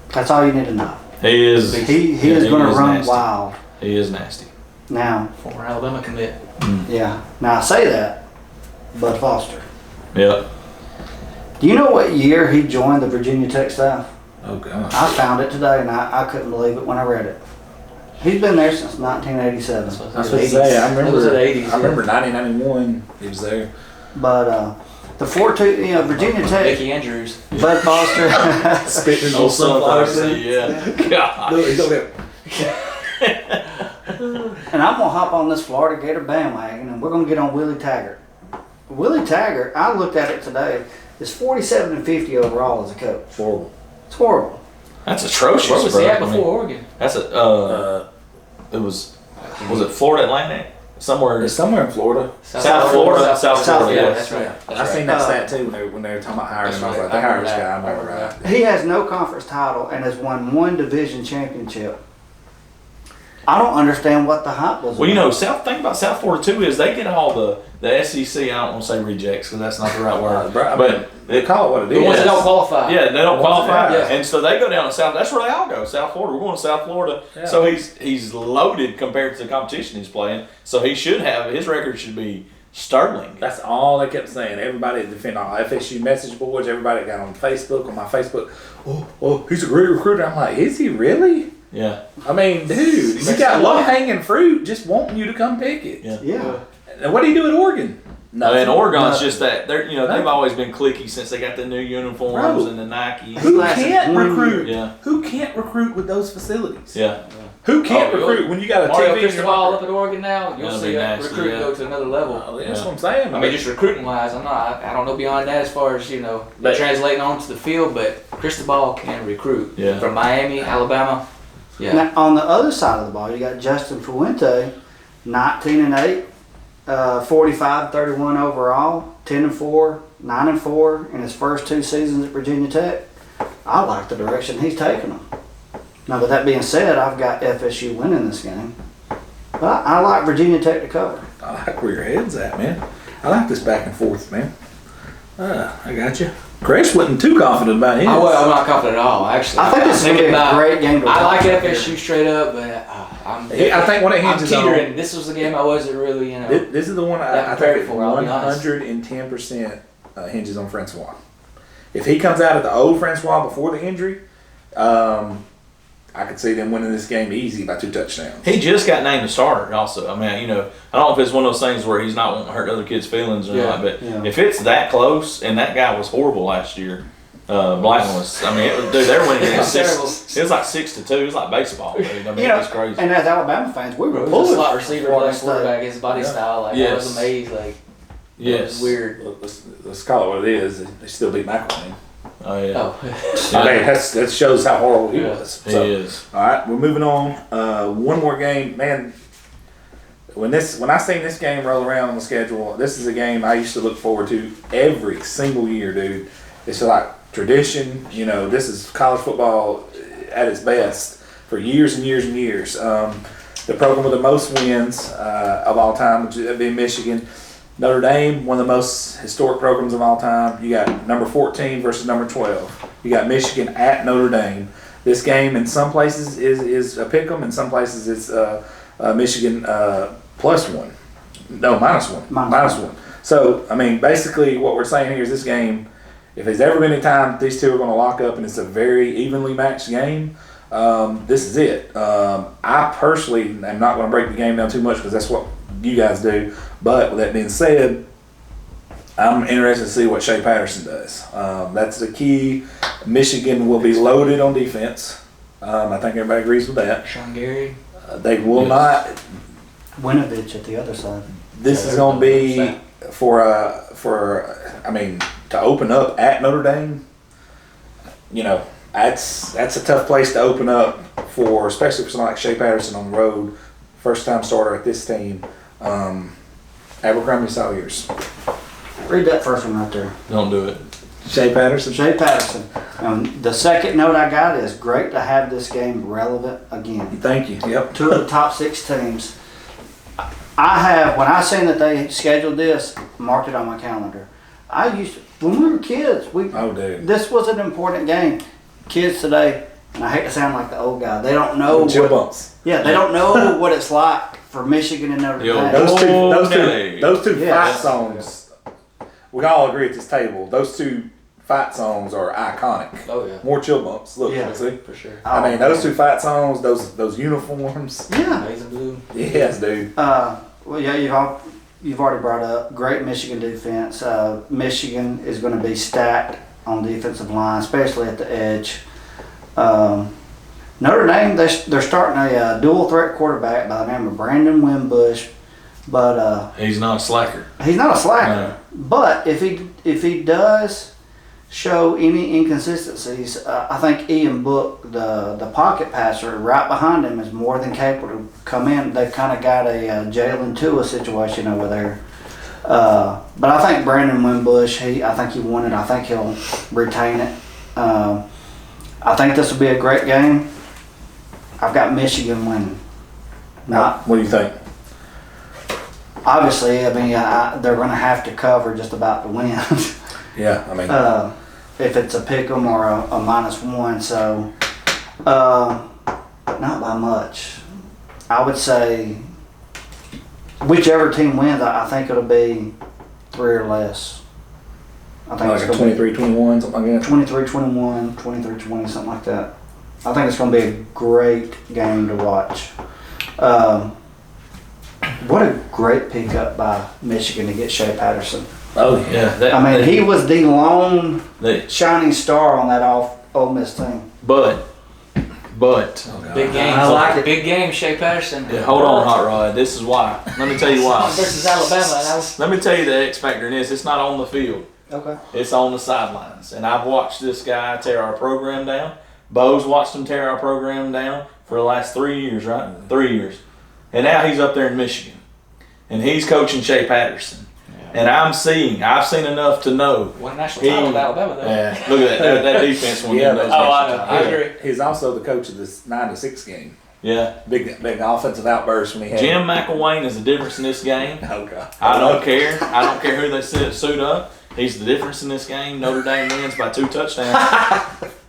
That's all you need to know. He is. He is going to run nasty. wild. He is nasty. Now, Former Alabama commit. yeah. Now I say that, Bud Foster. Yep. Do you know what year he joined the Virginia Tech staff? Oh, gosh. I found it today, and I couldn't believe it when I read it. He's been there since 1987. That's what I say. I remember. It was the 80s. I remember 1991. He was there. But the 4-2, Virginia Tech, Mickey Andrews. Bud Foster. Spitting Oh, sunflower seed, yeah. God. Look, he's over there. And I'm going to hop on this Florida Gator bandwagon, and we're going to get on Willie Taggart. Willie Taggart, I looked at it today, is 47-50 overall as a coach. Horrible. It's horrible. That's atrocious, Where was bro. he at I mean, before Oregon? That's it was it Florida Atlantic? Somewhere. It's somewhere in Florida. South Florida. South Florida, Yeah, yes. that's right. That's I right. seen that stat too when they were talking about hiring That's him. I was right. like, they I hired this remember guy. I'm that. I all remember right. He has no conference title and has won 1 division championship. I don't understand what the hype was. Well, about. thing about South Florida too is they get all the SEC. I don't want to say rejects because that's not the right word. But they call it what it The ones is. that don't qualify. Yeah, they don't qualify, Yeah. and so they go down to South. That's where they all go. South Florida. We're going to South Florida. Yeah. So he's loaded compared to the competition he's playing. So he should have his record should be sterling. That's all they kept saying. Everybody defending all FSU message boards. Everybody got on Facebook, on my Facebook. Oh, he's a great recruiter. I'm like, is he really? Yeah, I mean, dude, you got low hanging fruit just wanting you to come pick it. yeah. Yeah. And what do you do at Oregon? And Oregon's Nothing. just that they're they've always been cliquey since they got the new uniforms Bro. and the Nike. Who lasted can't 1 recruit? year. Yeah. Who can't recruit with those facilities? Yeah, Who can't Oh, recruit when you got a Mario TV? in your Cristobal up pocket? at Oregon now, you'll That'll see be a nasty, recruit yeah. go to another level. Oh, that's what I'm saying. I mean, just recruiting wise, I don't know beyond that as far as But- translating onto the field, but Cristobal can recruit Yeah. from Miami, Alabama. Yeah, Now, on the other side of the ball, you got Justin Fuente, 19-8, 45-31 overall, 10-4, 9-4 in his first 2 seasons at Virginia Tech. I like the direction he's taking them. Now, with that being said, I've got FSU winning this game. But I like Virginia Tech to cover. I like where your head's at, man. I like this back and forth, man. I got you. Chris wasn't too confident about him. I'm not confident at all. Actually, I think this is going to be a great game to watch. I like FSU straight up, but I think what it I'm hinges on. teetering. This was the game I wasn't really, This is the one that I prepared think for, I'll be honest. 110% hinges on Francois. If he comes out of the old Francois before the injury, I could see them winning this game easy by 2 touchdowns. he just got named a starter. Also, I mean, I don't know if it's one of those things where he's not wanting to hurt other kids' feelings or not. But yeah. if it's that close, and that guy was horrible last year. Blackman was. I mean, they're winning. It was terrible. It was like 6-2. It was like baseball. Dude. I mean, it was crazy. And as Alabama fans, we were It was a pulling slot for receiver Florida playing State. quarterback. His body Yeah. style, I Yes. was amazed. It Yes. was weird. Let's call it what it is. They still beat McElwain. Oh yeah. Oh, I mean, that shows how horrible he Yeah. was. He So, is. all right, we're moving on. One more game, man. When I seen this game roll around on the schedule, this is a game I used to look forward to every single year, dude. It's like tradition. This is college football at its best for years and years and years. The program with the most wins of all time, which would be Michigan. Notre Dame, one of the most historic programs of all time. You got number 14 versus number 12. You got Michigan at Notre Dame. This game in some places is a pick 'em, in some places it's Michigan +1. No, -1. Minus -1. So, I mean, basically what we're saying here is this game, if there's ever been a time these two are going to lock up and it's a very evenly matched game, this is it. I personally am not going to break the game down too much because that's what you guys do. But with that being said, I'm interested to see what Shea Patterson does. That's the key. Michigan will be loaded on defense. I think everybody agrees with that. Sean Gary. They will not. Winovich at the other side. This is going to be to open up at Notre Dame. That's a tough place to open up for, especially for someone like Shea Patterson on the road, first time starter at this team. Abercrombie Sawyers. Read that first one right there. Don't do it. Shea Patterson. Shea Patterson. The second note I got is great to have this game relevant again. Thank you. Yep. 2 of the top 6 teams. When I seen that they scheduled this, marked it on my calendar. When we were kids, Dude. this was an important game. Kids today, and I hate to sound like the old guy, they don't know Chill bumps. Yeah, they don't know what it's like for Michigan and Notre Dame. Those two Yeah. fight songs. We can all agree at this table. Those two fight songs are iconic. Oh yeah. More chill bumps. Look, Yeah. see. For sure. Those two fight songs, those uniforms. Yeah. Amazing blue. Yes, dude. Well, yeah, you've already brought up great Michigan defense. Michigan is going to be stacked on the defensive line, especially at the edge. Notre Dame, they're starting a dual threat quarterback by the name of Brandon Wimbush, but He's not a slacker. he's not a slacker. No. But if he does show any inconsistencies, I think Ian Book, the pocket passer right behind him, is more than capable to come in. They've kind of got a Jalen Tua situation over there. But I think Brandon Wimbush, I think he won it. I think he'll retain it. I think this will be a great game. I've got Michigan winning. What do you think? Obviously, they're going to have to cover just about to win. Yeah, If it's a pick 'em or a -1, so not by much. I would say whichever team wins, I think it'll be 3 or less. I think like it's a going to be 23-21, something like that. 23-21, 23-20, something like that. I think it's going to be a great game to watch. What a great pickup by Michigan to get Shea Patterson. Oh yeah. Yeah. He was the lone They, shining star on that Ole Miss team. but Big game. I like it. Big game, Shea Patterson. yeah, hold on, Hot Rod. This is why. Let me tell you why. Versus Alabama. And I was, Let me tell you the X factor in this. It's not on the field. Okay. It's on the sidelines. And I've watched this guy tear our program down. Bo's watched him tear our program down for the last 3 years, right? 3 years. And now he's up there in Michigan. And he's coaching Shea Patterson. And I've seen enough to know. won a national title with Alabama, though. Yeah, look at that defense won Yeah, those but- Oh, I national know. I titles. agree. He's also the coach of this 9-6 game. Yeah. Big offensive outburst when he had. Jim McElwain is the difference in this game. Oh God. I don't care. I don't care who they suit up. He's the difference in this game. Notre Dame wins by 2 touchdowns.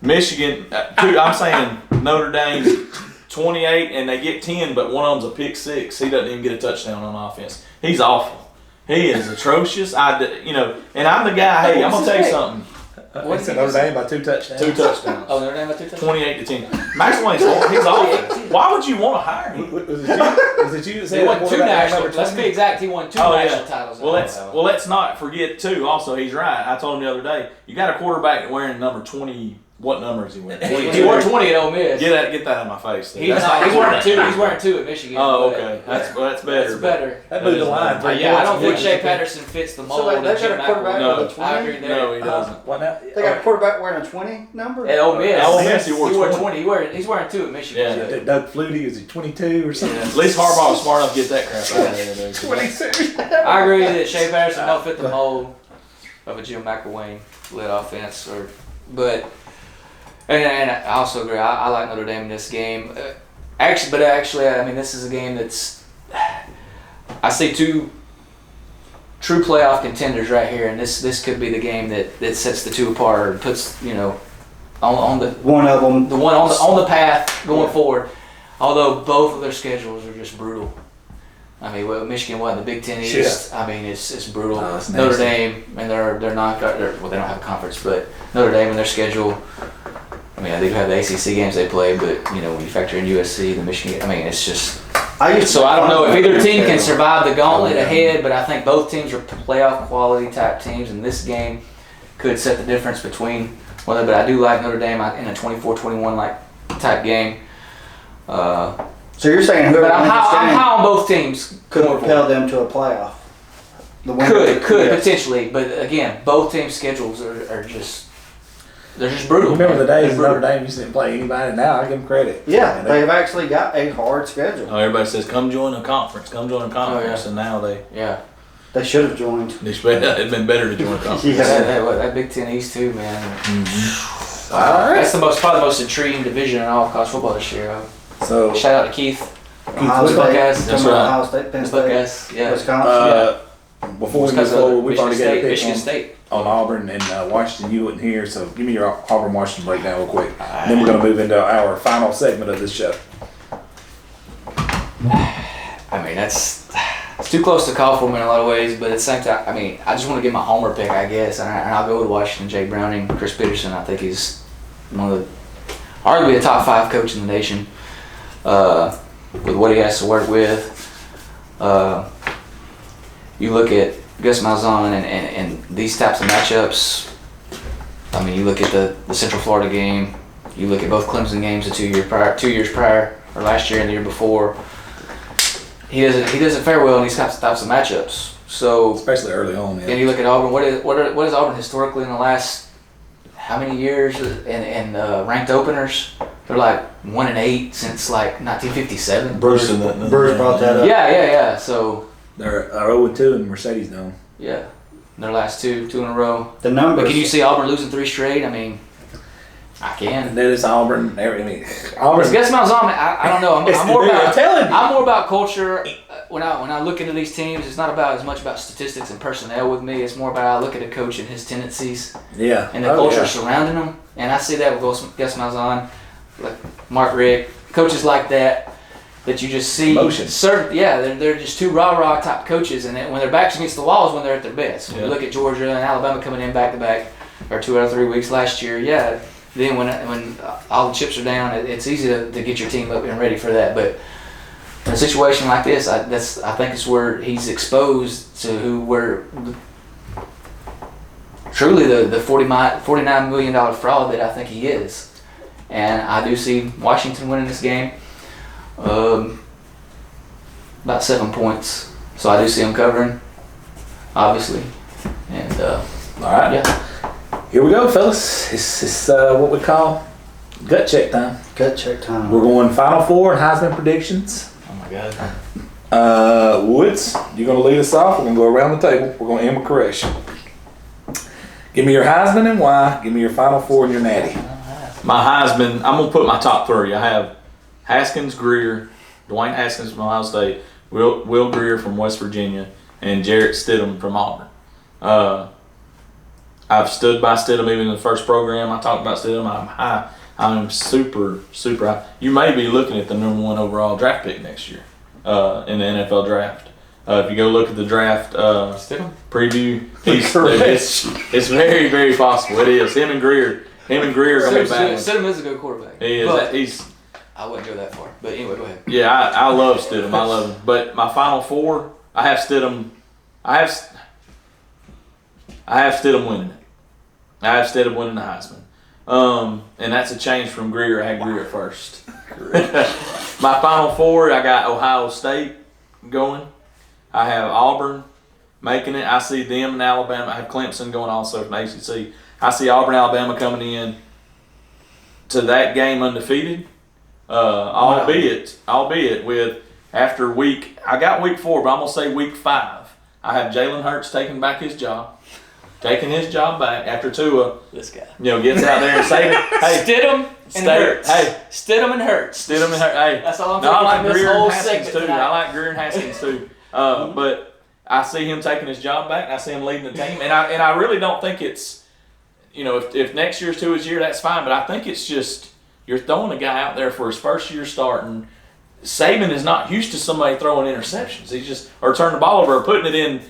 Michigan, I'm saying Notre Dame 28 and they get 10, but one of them's a pick 6. He doesn't even get a touchdown on offense. He's awful. He is atrocious. And I'm the guy. Hey, I'm gonna tell you something. What is it? Notre Dame by 2 touchdowns. 2 touchdowns. Oh, Notre Dame by 2 touchdowns. 28 to 10. McElwain's he's awful. Why would you want to hire him? Was it you that said He won that 2 quarterback national. number Let's 20? be exact. He won 2 Oh, national yeah. titles. Well, let's not forget too. Also, he's right. I told him the other day. You got a quarterback wearing number 20. What number is he wearing? He wore 20 at Ole Miss. Get that out of my face. He's wearing 2. He's wearing 2 at Michigan. Oh, but- okay. That's That's better. better. That moved the line. Yeah, I don't think Shea Patterson fits the mold. So of they've got Jim a quarterback McElwain. with a 20? I agree there. No, he doesn't. What now? They got a quarterback wearing a 20 number? At Ole Miss. At Ole Miss, he wore 20. He's wearing 2 at Michigan. Yeah. too. Doug Flutie, is he 22 or something? At least Harbaugh was smart enough to get that crap out of there. 22. I agree that Shea Patterson don't fit the mold of a Jim McElwain led offense, and I also agree. I like Notre Dame in this game. Actually, I mean, this is a game that's. I see 2 true playoff contenders right here, and this could be the game that sets the 2 apart, or puts on the One of them. one on the path going forward. Although both of their schedules are just brutal. I mean, Michigan won the Big Ten East. I mean, it's brutal. Oh, that's Notre nasty. Dame and they're not. Well, they don't have a conference, but Notre Dame and their schedule. I mean, they do have the ACC games they play, but when you factor in USC, the Michigan. I mean, it's just So I don't know if either team can survive the gauntlet ahead, but I think both teams are playoff quality type teams, and this game could set the difference between whether. But I do like Notre Dame in a 24-21 like type game. So you're saying whoever But I'm wins this high game on both teams. could propel them to a playoff? The winner Could yes. potentially, but again, both teams' schedules are just they're just brutal. Remember the days They're Notre brutal. Dame used to play anybody? Now I give them credit. Yeah, And they've actually got a hard schedule. Oh, everybody says, come join a conference, yeah. and now Yeah, They should have joined. it'd been better to join a conference. Yeah. that Big Ten East too, man. All right. That's probably the most intriguing division in all of college football this year. So Shout out to Keith, Ohio the State, Buckeyes. talking That's about right. Ohio State, Penn the State, Buckeyes, yeah. Wisconsin. before we move forward, we've already got a pick Michigan State. on Auburn and Washington. You wasn't here, so give me your Auburn Washington breakdown real quick. And then we're going to move into our final segment of this show. I mean, it's too close to call for me in a lot of ways, but at the same time, I mean, I just want to get my homer pick, I guess, and I'll go with Washington. Jake Browning, Chris Peterson. I think he's one of the, arguably a top 5 coach in the nation, with what he has to work with. You look at Gus Malzahn and these types of matchups. I mean, you look at the Central Florida game. You look at both Clemson games the 2 years prior, or last year and the year before. He doesn't fare well in these types of matchups. So, Especially early on. and you look at Auburn. What is Auburn historically in the last how many years in ranked openers? They're like 1-8 since like 1957. Bruce brought that up. Yeah. So They're 0-2 in Mercedes Dome. yeah, their last two in a row. The numbers. But can you see Auburn losing 3 straight? I mean, I can. And then it's Auburn. I mean, Because Auburn. Gus Malzahn, I don't know. It's I'm more the deal. about I'm telling you. I'm more about culture. When I look into these teams, it's not about as much about statistics and personnel with me. It's more about I look at a coach and his tendencies Yeah. and the culture surrounding him. And I see that with Gus Malzahn, like Mark Richt, coaches like that you just see. Emotion. They're just two rah-rah type coaches, and when their backs against the walls when they're at their best. When you Yeah. look at Georgia and Alabama coming in back-to-back, or 2 out of 3 weeks last year, yeah. Then when all the chips are down, it's easy to get your team up and ready for that. But in a situation like this, I think it's where he's exposed to where truly the $49 million fraud that I think he is. And I do see Washington winning this game, about 7 points. So I do see them covering, obviously. And All right. yeah. Here we go, fellas. It's what we call gut check time. Gut check time. We're going Final Four and Heisman predictions. Oh my God. Woods, you're going to lead us off. We're going to go around the table. We're going to end with correction. Give me your Heisman and why. Give me your Final Four and your Natty. My Heisman, I'm going to put my top 3. I have Haskins, Greer, Dwayne Haskins from Ohio State, Will Greer from West Virginia, and Jarrett Stidham from Auburn. I've stood by Stidham even in the first program. I talked about Stidham. I'm high. I'm super high. You may be looking at the number 1 overall draft pick next year in the NFL draft. If you go look at the draft preview, it's very, very possible. It is. Him and Greer are going to be battling. Stidham is a good quarterback. He is. But I wouldn't go that far. But anyway, go ahead. Yeah, I love Stidham. I love him. But my Final Four, I have Stidham. I have Stidham winning it. I have Stidham winning the Heisman. And that's a change from Greer. I had Greer at first. My Final Four, I got Ohio State going. I have Auburn making it. I see them in Alabama. I have Clemson going also from ACC. I see Auburn, Alabama coming in to that game undefeated. Albeit with after I got week 4, but I'm gonna say week 5. I have Jalen Hurts taking his job back after Tua, This guy. Gets out there and say, hey, Stidham and Hurts. Hey, Stidham and Hurts. Stidham and Hurts. Hey, That's all I'm no, I like thinking Greer this whole and Haskins segment too. tonight. I like Greer and Haskins too. But I see him taking his job back. I see him leading the team, and I really don't think it's, if next year's Tua's year, that's fine. But I think it's just you're throwing a guy out there for his first year starting. Saban is not used to somebody throwing interceptions. He's just or turning the ball over or putting it in.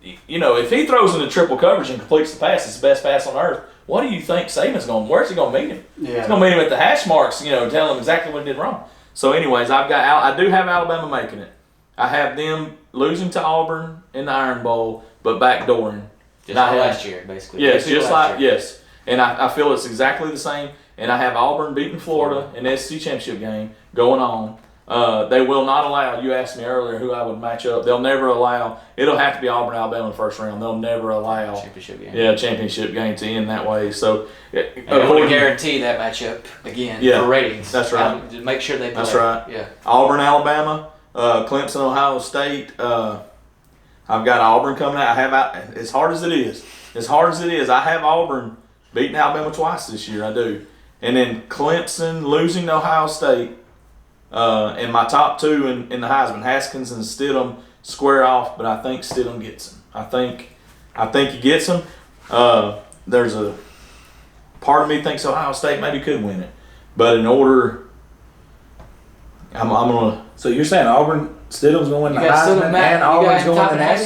If he throws into triple coverage and completes the pass, it's the best pass on earth. What do you think Saban's going? Where's he going to meet him? Yeah. He's going to meet him at the hash marks. Tell him exactly what he did wrong. So, anyways, I do have Alabama making it. I have them losing to Auburn in the Iron Bowl, but backdooring. Just like last year, basically. Yes, Basically just last like year. yes. And I feel it's exactly the same. And I have Auburn beating Florida in the SEC championship game going on. They will not allow. You asked me earlier who I would match up. They'll never allow. It'll have to be Auburn, Alabama in the first round. They'll never allow Championship game. championship game to end that way. So, And I want to guarantee that matchup again for ratings. That's right. To make sure they play. That's right. Yeah. Auburn, Alabama, Clemson, Ohio State. I've got Auburn coming out. I have as hard as it is. I have Auburn beating Alabama twice this year. I do, and then Clemson losing to Ohio State. And my top two in the Heisman, Haskins and Stidham, square off. But I think Stidham gets him. I think he gets him. There's a part of me thinks Ohio State maybe could win it, but in order, I'm gonna. So you're saying Auburn, Stidham's going to You got Heisman, and Auburn's going to Natty?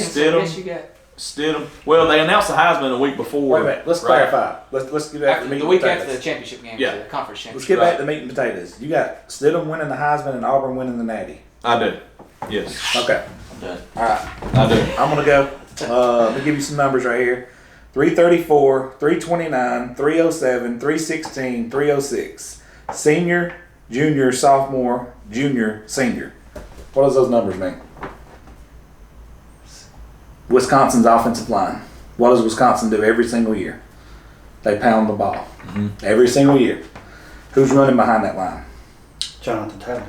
Stidham. Well, they announced the Heisman a week before. Wait a minute. Let's clarify. Let's get back to the meat The and week potatoes. after the championship game, Yeah. the conference Let's championship. get back to the meat and potatoes. You got Stidham winning the Heisman and Auburn winning the Natty. I do. Yes, Okay. I'm done. All right. I do. I'm going to go. Let me give you some numbers right here. 334, 329, 307, 316, 306. Senior, junior, sophomore, junior, senior. What does those numbers mean? Wisconsin's offensive line. What does Wisconsin do every single year? They pound the ball. Every single year. Who's running behind that line? Jonathan Taylor.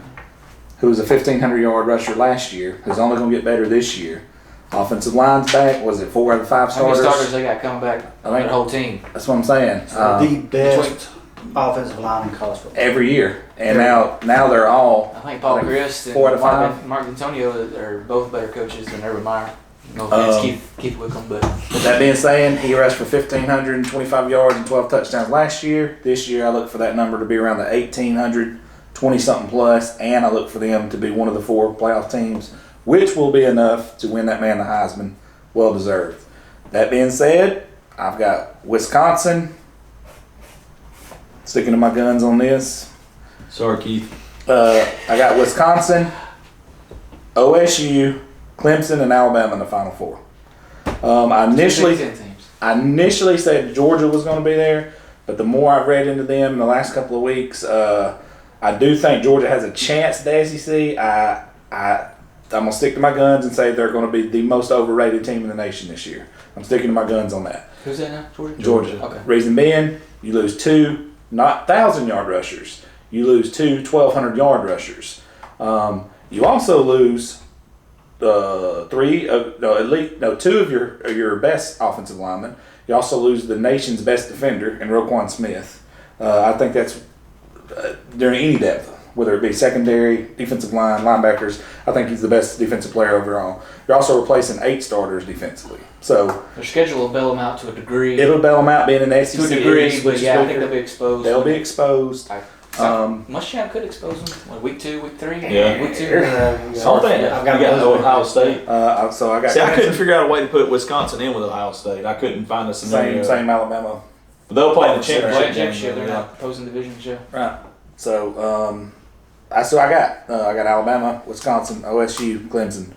Who was a 1,500-yard rusher last year, who's only going to get better this year. Offensive line's back. Was it 4 out of 5 How many starters? starters they got coming back? I think- The whole team. That's what I'm saying. The best offensive line in college football. Every year. And now they're all I think Paul Chryst and 4 out of 5. Mark Antonio are both better coaches than Urban Meyer. No offense, Keith Wickham, but With that being said, he rushed for 1,525 yards and 12 touchdowns last year. This year, I look for that number to be around the 1,800, 20-something plus, and I look for them to be one of the 4 playoff teams, which will be enough to win that man the Heisman. Well deserved. That being said, I've got Wisconsin. Sticking to my guns on this. Sorry, Keith. I got Wisconsin, OSU, Clemson, and Alabama in the Final 4. I initially Big Ten teams. said Georgia was going to be there, but the more I've read into them in the last couple of weeks, I do think Georgia has a chance at the SEC. I'm going to stick to my guns and say they're going to be the most overrated team in the nation this year. I'm sticking to my guns on that. Who's that now? Georgia. Okay. Reason being, you lose 2 not 1,000-yard rushers. You lose 2 1,200-yard rushers. You also lose 2 of your best offensive linemen. You also lose the nation's best defender in Roquan Smith. I think that's during any depth, whether it be secondary, defensive line, linebackers. I think he's the best defensive player overall. You're also replacing 8 starters defensively. So Their schedule will bail them out to a degree. it'll bail them out being an SEC. to a degree, East, but which yeah, I is think they'll be exposed. They'll be exposed. Muschamp could expose them. What, week 2, week 3? Yeah. Week 2. Something. I've got Ohio State. So I got See, I couldn't Clemson, figure out a way to put Wisconsin in with Ohio State. I couldn't find a scenario. same Alabama. But they'll play in the Sure. championship. Championship, game, they're yeah. not opposing division show. Right. So I got Alabama, Wisconsin, OSU, Clemson.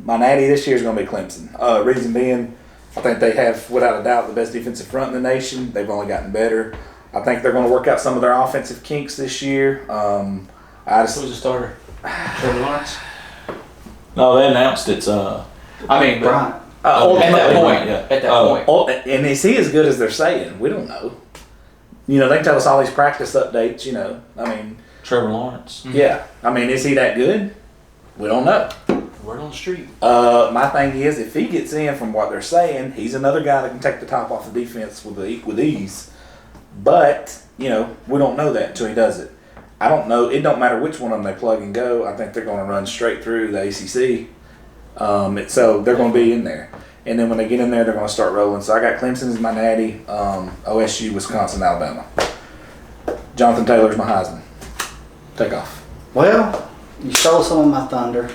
My natty this year is going to be Clemson. Reason being, I think they have, without a doubt, the best defensive front in the nation. They've only gotten better. I think they're going to work out some of their offensive kinks this year. Who's the starter? Trevor Lawrence? No, they announced it's I mean, but Bryant. at that point, yeah. at that point. And is he as good as they're saying? We don't know. They tell us all these practice updates. I mean, Trevor Lawrence. yeah. I mean, is he that good? We don't know. Word on the street. My thing is, if he gets in from what they're saying, he's another guy that can take the top off the defense with ease. But, we don't know that until he does it. I don't know. It don't matter which one of them they plug and go. I think they're going to run straight through the ACC. So they're going to be in there. And then when they get in there, they're going to start rolling. So I got Clemson as my natty, OSU, Wisconsin, Alabama. Jonathan Taylor's my Heisman. Take off. Well, you stole some of my thunder.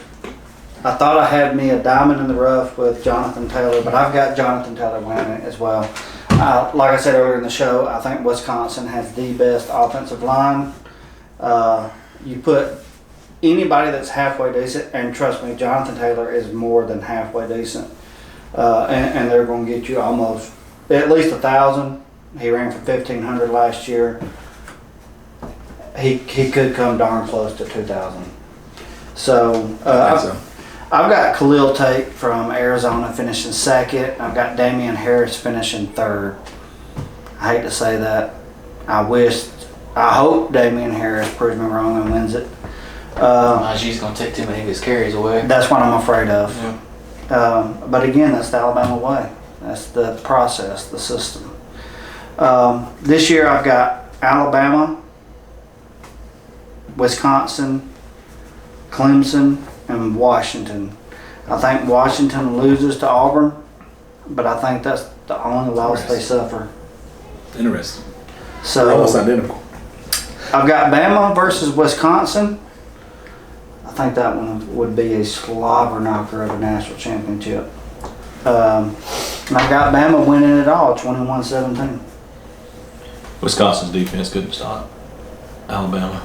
I thought I had me a diamond in the rough with Jonathan Taylor, but I've got Jonathan Taylor winning it as well. Like I said earlier in the show, I think Wisconsin has the best offensive line. You put anybody that's halfway decent, and trust me, Jonathan Taylor is more than halfway decent, and they're going to get you almost at least 1,000. He ran for 1,500 last year. He could come darn close to 2,000. So, I've got Khalil Tate from Arizona finishing second. I've got Damian Harris finishing third. I hate to say that. I hope Damian Harris proves me wrong and wins it. Najee's going to take too many of his carries away. That's what I'm afraid of. Yeah. But again, that's the Alabama way. That's the process, the system. This year I've got Alabama, Wisconsin, Clemson, and Washington. I think Washington loses to Auburn, but I think that's the only loss they suffer. Interesting. So They're almost identical. I've got Bama versus Wisconsin. I think that one would be a slobber knocker of a national championship. And I've got Bama winning it all, 21-17. Wisconsin's defense couldn't stop Alabama.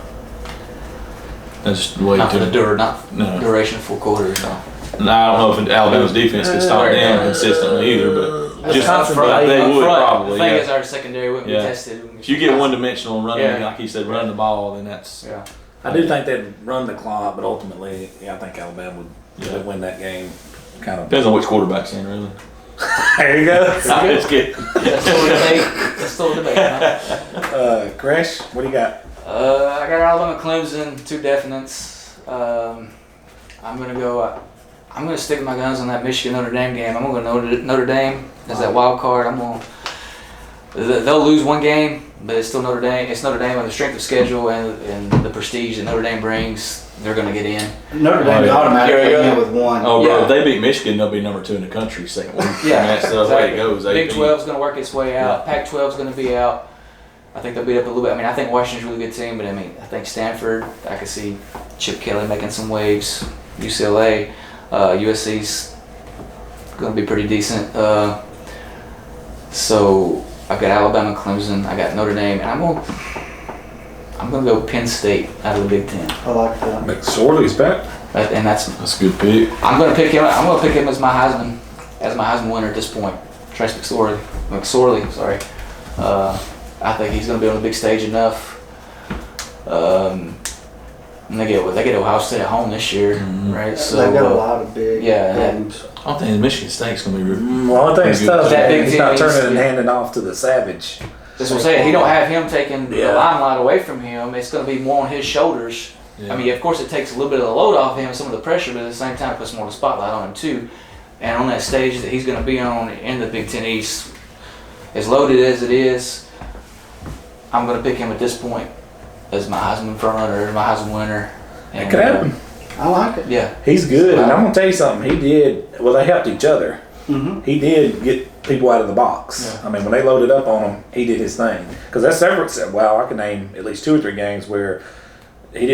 That's just way Not for too. the duration of 4 quarters, no. No, I don't know if Alabama's defense could stop them consistently either, but just Wisconsin, but they would probably. The thing Yeah. is, our secondary wouldn't be tested. If you get one-dimensional running, Yeah. like you said, running the ball, then that's Yeah. I do think they'd run the clock, but ultimately, I think Alabama would win that game. Kind of depends on which quarterback's in, really. There you go. Nah, it's good. That's still a debate. Huh? Gresh, what do you got? I got Alabama, Clemson, 2 definites. I'm gonna stick with my guns on that Michigan Notre Dame game. I'm gonna go Notre Dame as that wild card. They'll lose one game, but it's still Notre Dame. It's Notre Dame on the strength of schedule and the prestige that Notre Dame brings. They're gonna get in. Notre Dame's automatically in with one. Oh, bro, Yeah. if they beat Michigan, they'll be number 2 in the country second week. Yeah, And that's the way it goes. Big AP. 12 is going to work its way out. Pac-12 is going to be out. I think they'll beat up a little bit. I mean, I think Washington's a really good team, but I mean, I think Stanford, I could see Chip Kelly making some waves. UCLA, USC's going to be pretty decent. So I've got Alabama, Clemson. I got Notre Dame, and I'm going to go Penn State out of the Big Ten. I like that. McSorley's back. And that's That's a good pick. I'm going to pick him. I'm going to pick him as my Heisman winner at this point. Trace McSorley. Sorry. I think he's going to be on the big stage enough. And they get Ohio State at home this year, right? So They've got a lot of big games. I don't think Michigan State's going to be really. Well, I think it's tough. That big He's team not needs turning to and be- handing off to the Savage. That's what I'm saying. He don't have him taking the Yeah. limelight away from him. It's going to be more on his shoulders. Yeah. I mean, of course, it takes a little bit of the load off him, some of the pressure, but at the same time, it puts more of the spotlight on him too. And on that stage that he's going to be on in the Big Ten East, as loaded as it is, I'm going to pick him at this point as my Heisman frontrunner, my Heisman winner. It could happen. I like it. Yeah. He's good, and I'm gonna tell you something. He did well. They helped each other. Mm-hmm. He did get people out of the box. Yeah. I mean, when they loaded up on him, he did his thing. Because that's several. Well, I can name at least 2 or 3 games where Barkley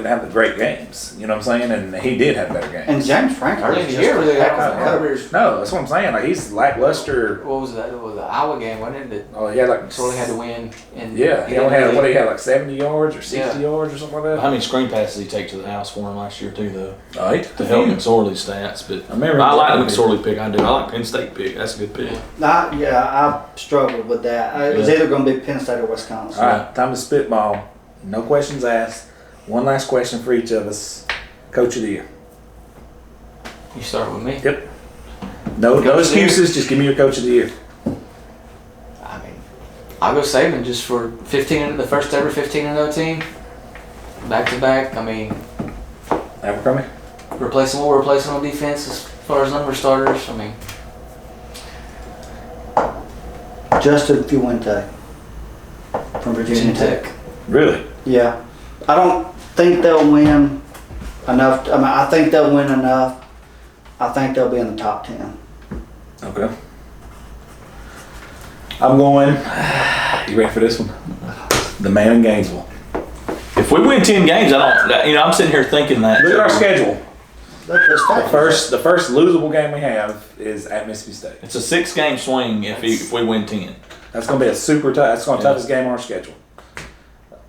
didn't have the great games. You know what I'm saying? And he did have better games. And James Franklin Early in is the just year, really, a heck I of don't a know. coach. No, that's what I'm saying. Like, he's lackluster. What was that? It was the Iowa game, wasn't it? Oh, he had like. That Sorley had to win. And Yeah, he only had he had like 70 yards or 60 Yeah. yards or something like How that. many screen passes did he take to the house for him last year too, though? Oh, he took To the help few. McSorley's stats, but I remember I like the him. McSorley pick. I do. I like Penn State pick. That's a good pick. I struggled with that. It was Yeah. either going to be Penn State or Wisconsin. All right, time to spitball. No questions asked. One last question for each of us. Coach of the year. You start with me. Yep. No Coach of the excuses. Just give me your coach of the year. I mean, I'll go Saban just for the first ever 15-0 team. Back to back. I mean, Abercrombie. replacing on defense as far as number of starters. I mean, Justin Fuente from Virginia Tech. Really? Yeah. I don't think they'll win enough. I mean, I think they'll win enough. I think they'll be in the top 10. Okay. I'm going. You ready for this one? The man in Gainesville. If we win 10 games, I'm sitting here thinking that. Look at our schedule. That's The first losable game we have is at Mississippi State. It's a 6-game swing if we win 10. That's going to be a super tough. That's going to be the toughest game on our schedule.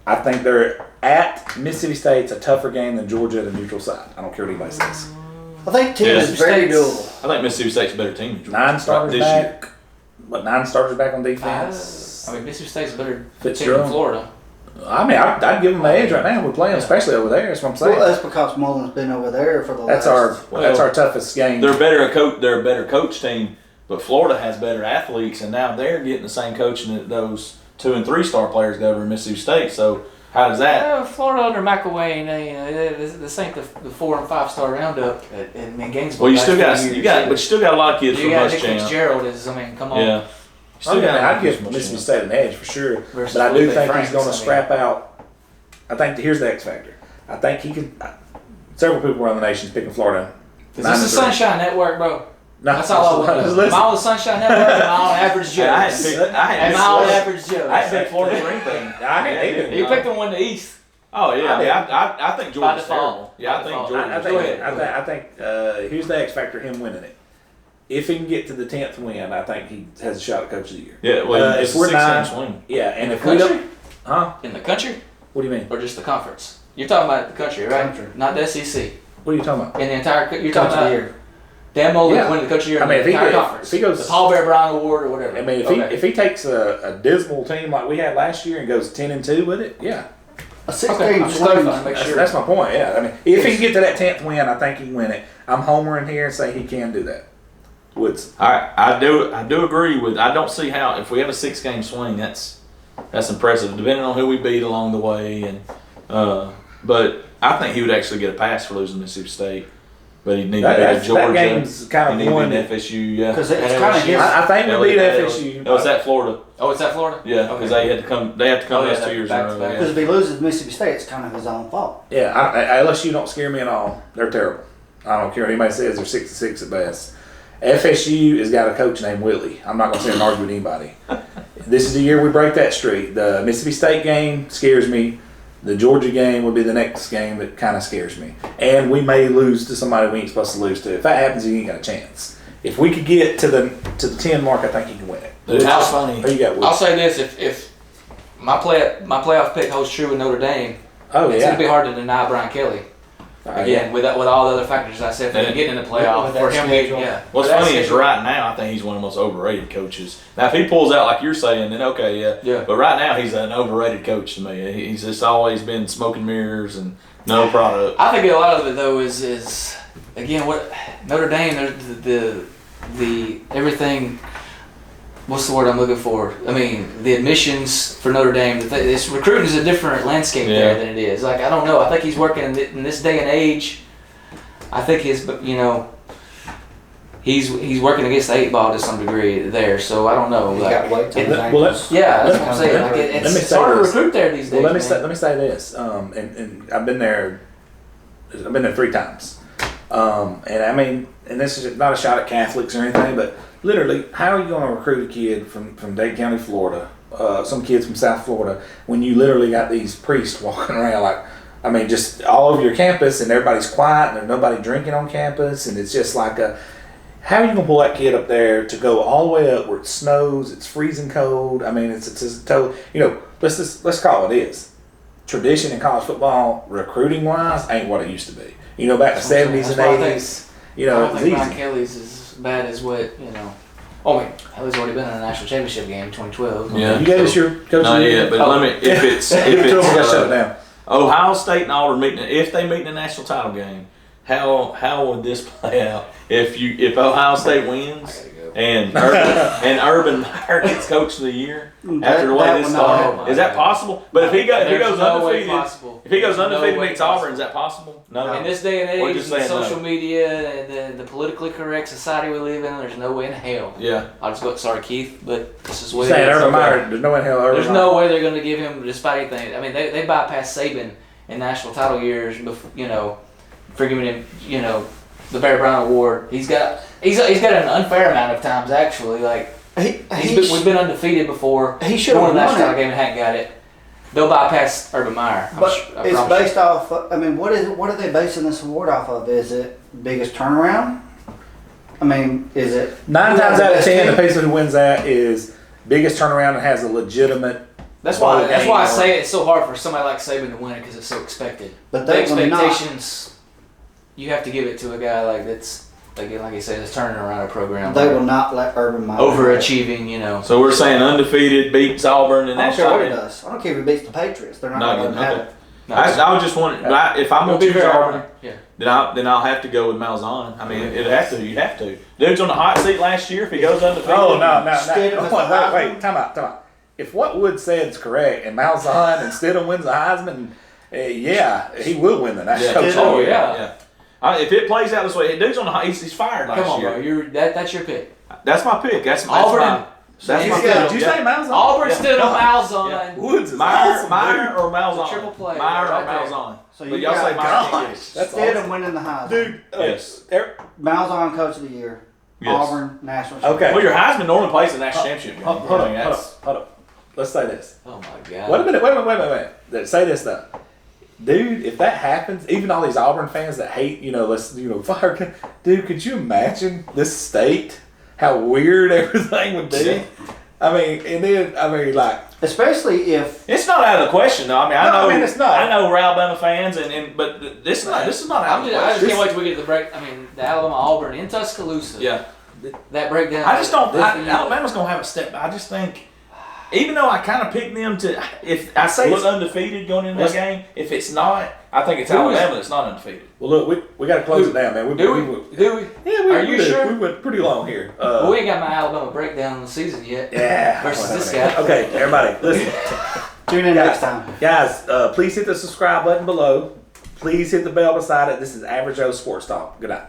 I think they're at Mississippi State's a tougher game than Georgia at a neutral site. I don't care what anybody says. I think 10 Yeah. is very State's- doable. I think Mississippi State's a better team than Georgia. 9 starters this year. back. What, 9 starters back on defense? I mean, Mississippi State's a better team Fitzgerald. than Florida. I mean, I'd give them the edge right now. We play them, especially over there. That's what I'm saying. Well, that's because Mullen's been over there for the That's last. our toughest game. They're a better coach team, but Florida has better athletes, and now they're getting the same coaching that those 2 and 3 star players got over in Mississippi State. So how does that? Florida under McElwain, this ain't the 4 and 5 star roundup in Gainesville. Well, you still got a lot of kids You from got Nick Muschamp. Fitzgerald is. I mean, come on. Yeah. I'd got give Mississippi State an edge for sure, Versus but I do Felipe think Franks, he's going I to mean. scrap out. I think here's the X factor. I think he can. Several people around the nation is picking Florida. Is this the Sunshine Network, bro? No, That's all I want to know. Am I on the Sunshine Network? Am I on Average Joe? I had Am I on Average Joe? I picked Florida for anything. You picked them one the East. Oh yeah, I think By Georgia's default. terrible. Yeah, I By think default. Georgia's Go ahead. I think here's the X factor: him winning it. If he can get to the 10th win, I think he has a shot at Coach of the Year. Yeah, well, if it's a we're 6-game 9, swing. yeah, and In if the we country? don't, huh? In the country? What do you mean? Or just the conference? You're talking about the country, right? Country. Not the SEC. What are you talking about? In the entire, you're Coach talking of the about year. Dan Mullen Yeah. winning the Coach of the Year I in mean, the if he entire goes- conference. if he goes- the Paul Bear Bryant Award or whatever. I mean, if he takes a dismal team like we had last year and goes 10-2 with it, yeah, A 6 Okay, game I'm just swing. clarifying, make that's, sure. that's my point. Yeah, I mean, if he can get to that 10th win, I think he can win it. I'm homering here and say he can do that. Woods. I do agree with. I don't see how if we have a 6-game swing, that's impressive. Depending on who we beat along the way, and but I think he would actually get a pass for losing Mississippi State. But he'd need to beat Georgia. That game's kind He of need one. to beat FSU. Yeah. Because it's kind of his. I think we beat FSU. Oh, it's at Florida. Oh, it's at Florida? Yeah, because they have to come Oh, this yeah, 2 years in a back to row. back. Yeah. Because if he loses Mississippi State, it's kind of his own fault. Yeah, LSU don't scare me at all. They're terrible. I don't care what anybody says. They're 6-6 at best. FSU has got a coach named Willie. I'm not going to sit and argue with anybody. This is the year we break that streak. The Mississippi State game scares me. The Georgia game would be the next game that kind of scares me. And we may lose to somebody we ain't supposed to lose to. If that happens, he ain't got a chance. If we could get to the 10 mark, I think he can win it. Dude, how funny. Who you got, I'll Woods? say this: if my playoff pick holds true with Notre Dame, Oh, it's yeah. gonna be hard to deny Brian Kelly. Again, with all the other factors I said for him getting in the playoff, With for that him, schedule. What's With that funny is schedule. right now I think he's one of the most overrated coaches. Now if he pulls out like you're saying, then okay, yeah. Yeah. But right now he's an overrated coach to me. He's just always been smoking mirrors and no product. I think a lot of it though is again what Notre Dame. There's the everything. What's the word I'm looking for? I mean, the admissions for Notre Dame. This recruiting is a different landscape Yeah. there than it is. Like I don't know. I think he's working in this day and age. I think he's working against the 8 ball to some degree there. So I don't know. He's Like, got weight to his Well, ankles. yeah, that's what I'm saying. Let Like, me it's say hard to this. recruit there these days. Well, let man. me say this. And I've been there. I've been there 3 times. And I mean, and this is not a shot at Catholics or anything, but literally, how are you going to recruit a kid from Dade County, Florida, some kids from South Florida, when you literally got these priests walking around like, I mean, just all over your campus, and everybody's quiet, and there's nobody drinking on campus, and it's just like how are you going to pull that kid up there to go all the way up where it snows, it's freezing cold? I mean, it's just total, let's call it is. Tradition in college football, recruiting wise, ain't what it used to be. Back in the 70s and That's why I think- 80s, I it don't was think Brian easy. Kelly's as bad as what Oh, wait, Kelly's already been in a national championship game, 2012. Yeah. You gave us your coach. Not yet, but let me if it's Shut it down. Ohio State and Auburn meeting, if they meet in the national title game, how would this play out? If Ohio State wins and Urban Meyer gets Coach of the Year after the way That this would not started, happen. is that possible? But if he There's goes no way undefeated, possible. if he goes There's no undefeated way against Auburn, possible. is that possible? No. In this day and We're age, just and saying social no. media and the politically correct society we live in, there's no way in hell. Yeah. I'll just go. Sorry, Keith, but this is You what saying it is. Urban Meyer? There's no in hell. There's no way they're going to give him despite anything. I mean, they bypassed Saban in national title years. Freaking the Barry Brown Award. He's got an unfair amount of times actually. Like we've been undefeated before. He should Won have a national won title it. game and hadn't got it. They'll bypass Urban Meyer. But I it's promise based off. I mean, what are they basing this award off of? Is it biggest turnaround? I mean, is it 9 times out of 10, the team? person who wins that is biggest turnaround and has a legitimate That's why I or- say it's so hard for somebody like Saban to win it because it's so expected. But The they will not. expectations, you have to give it to a guy like that's like you said, is turning around a program. They will not let Urban Meyer overachieving, you know. So we're saying undefeated beats Auburn, and I don't that's care what he not. does. I don't care if he beats the Patriots. They're not Not going to let him have okay. it. I was just wondering if I'm It'll gonna be choose very Auburn, hard. Yeah. then I'll have to go with Malzahn. I mean, it'd have to. You'd have to. Dude's on the hot seat last year. If he goes undefeated. Oh no! Stidham is the Heisman. Wait, time out. If what Wood said's correct, and Malzahn and Stidham wins the Heisman, yeah, he will win the national Yeah. coach. Oh, award. yeah. If it plays out this way, dude's on the hot. He's fired last Come on, year. bro. That's your pick. That's my pick. That's Auburn my. and- That's my Yeah, pick. did you say Malzahn? Auburn, Yeah. Stidham, Malzahn. Yeah. Woods is Meyer, awesome, Meyer dude. or Malzahn? Triple play, Meyer right or there. Malzahn. So But you y'all say got Meyer. gosh. That's Stidham awesome. winning the Heisman. Dude. Yes. Malzahn Coach of the Year. Yes. Auburn National Okay. Champion. Well, your Heisman normally plays the national championship game. Hold I mean, up. that's- Let's say this. Oh my God. Wait a minute. Wait. Say this though. Dude, if that happens, even all these Auburn fans that hate, fire, dude, could you imagine this state? How weird everything would be? Yeah. Like, Especially if It's not out of the question, though. I mean, No, I mean, it's not. I know we're Alabama fans, but this is not out of the I question. just can't wait till we get to the break. I mean, the Alabama Auburn in Tuscaloosa. Yeah, That breakdown. I just don't. This- Alabama's gonna have a step. I just think, even though I kind of picked them to, if I say it's undefeated going into that game, if it's not, I think it's Who is- Alabama that's not undefeated. well, look, we got to close it down, man. Do we? Yeah, Are you sure? We went pretty long here. Well, we ain't got my Alabama breakdown of the season yet. Yeah. Versus this guy. Okay, everybody, listen. tune in next time. Guys, please hit the subscribe button below. Please hit the bell beside it. This is Average Joe Sports Talk. Good night.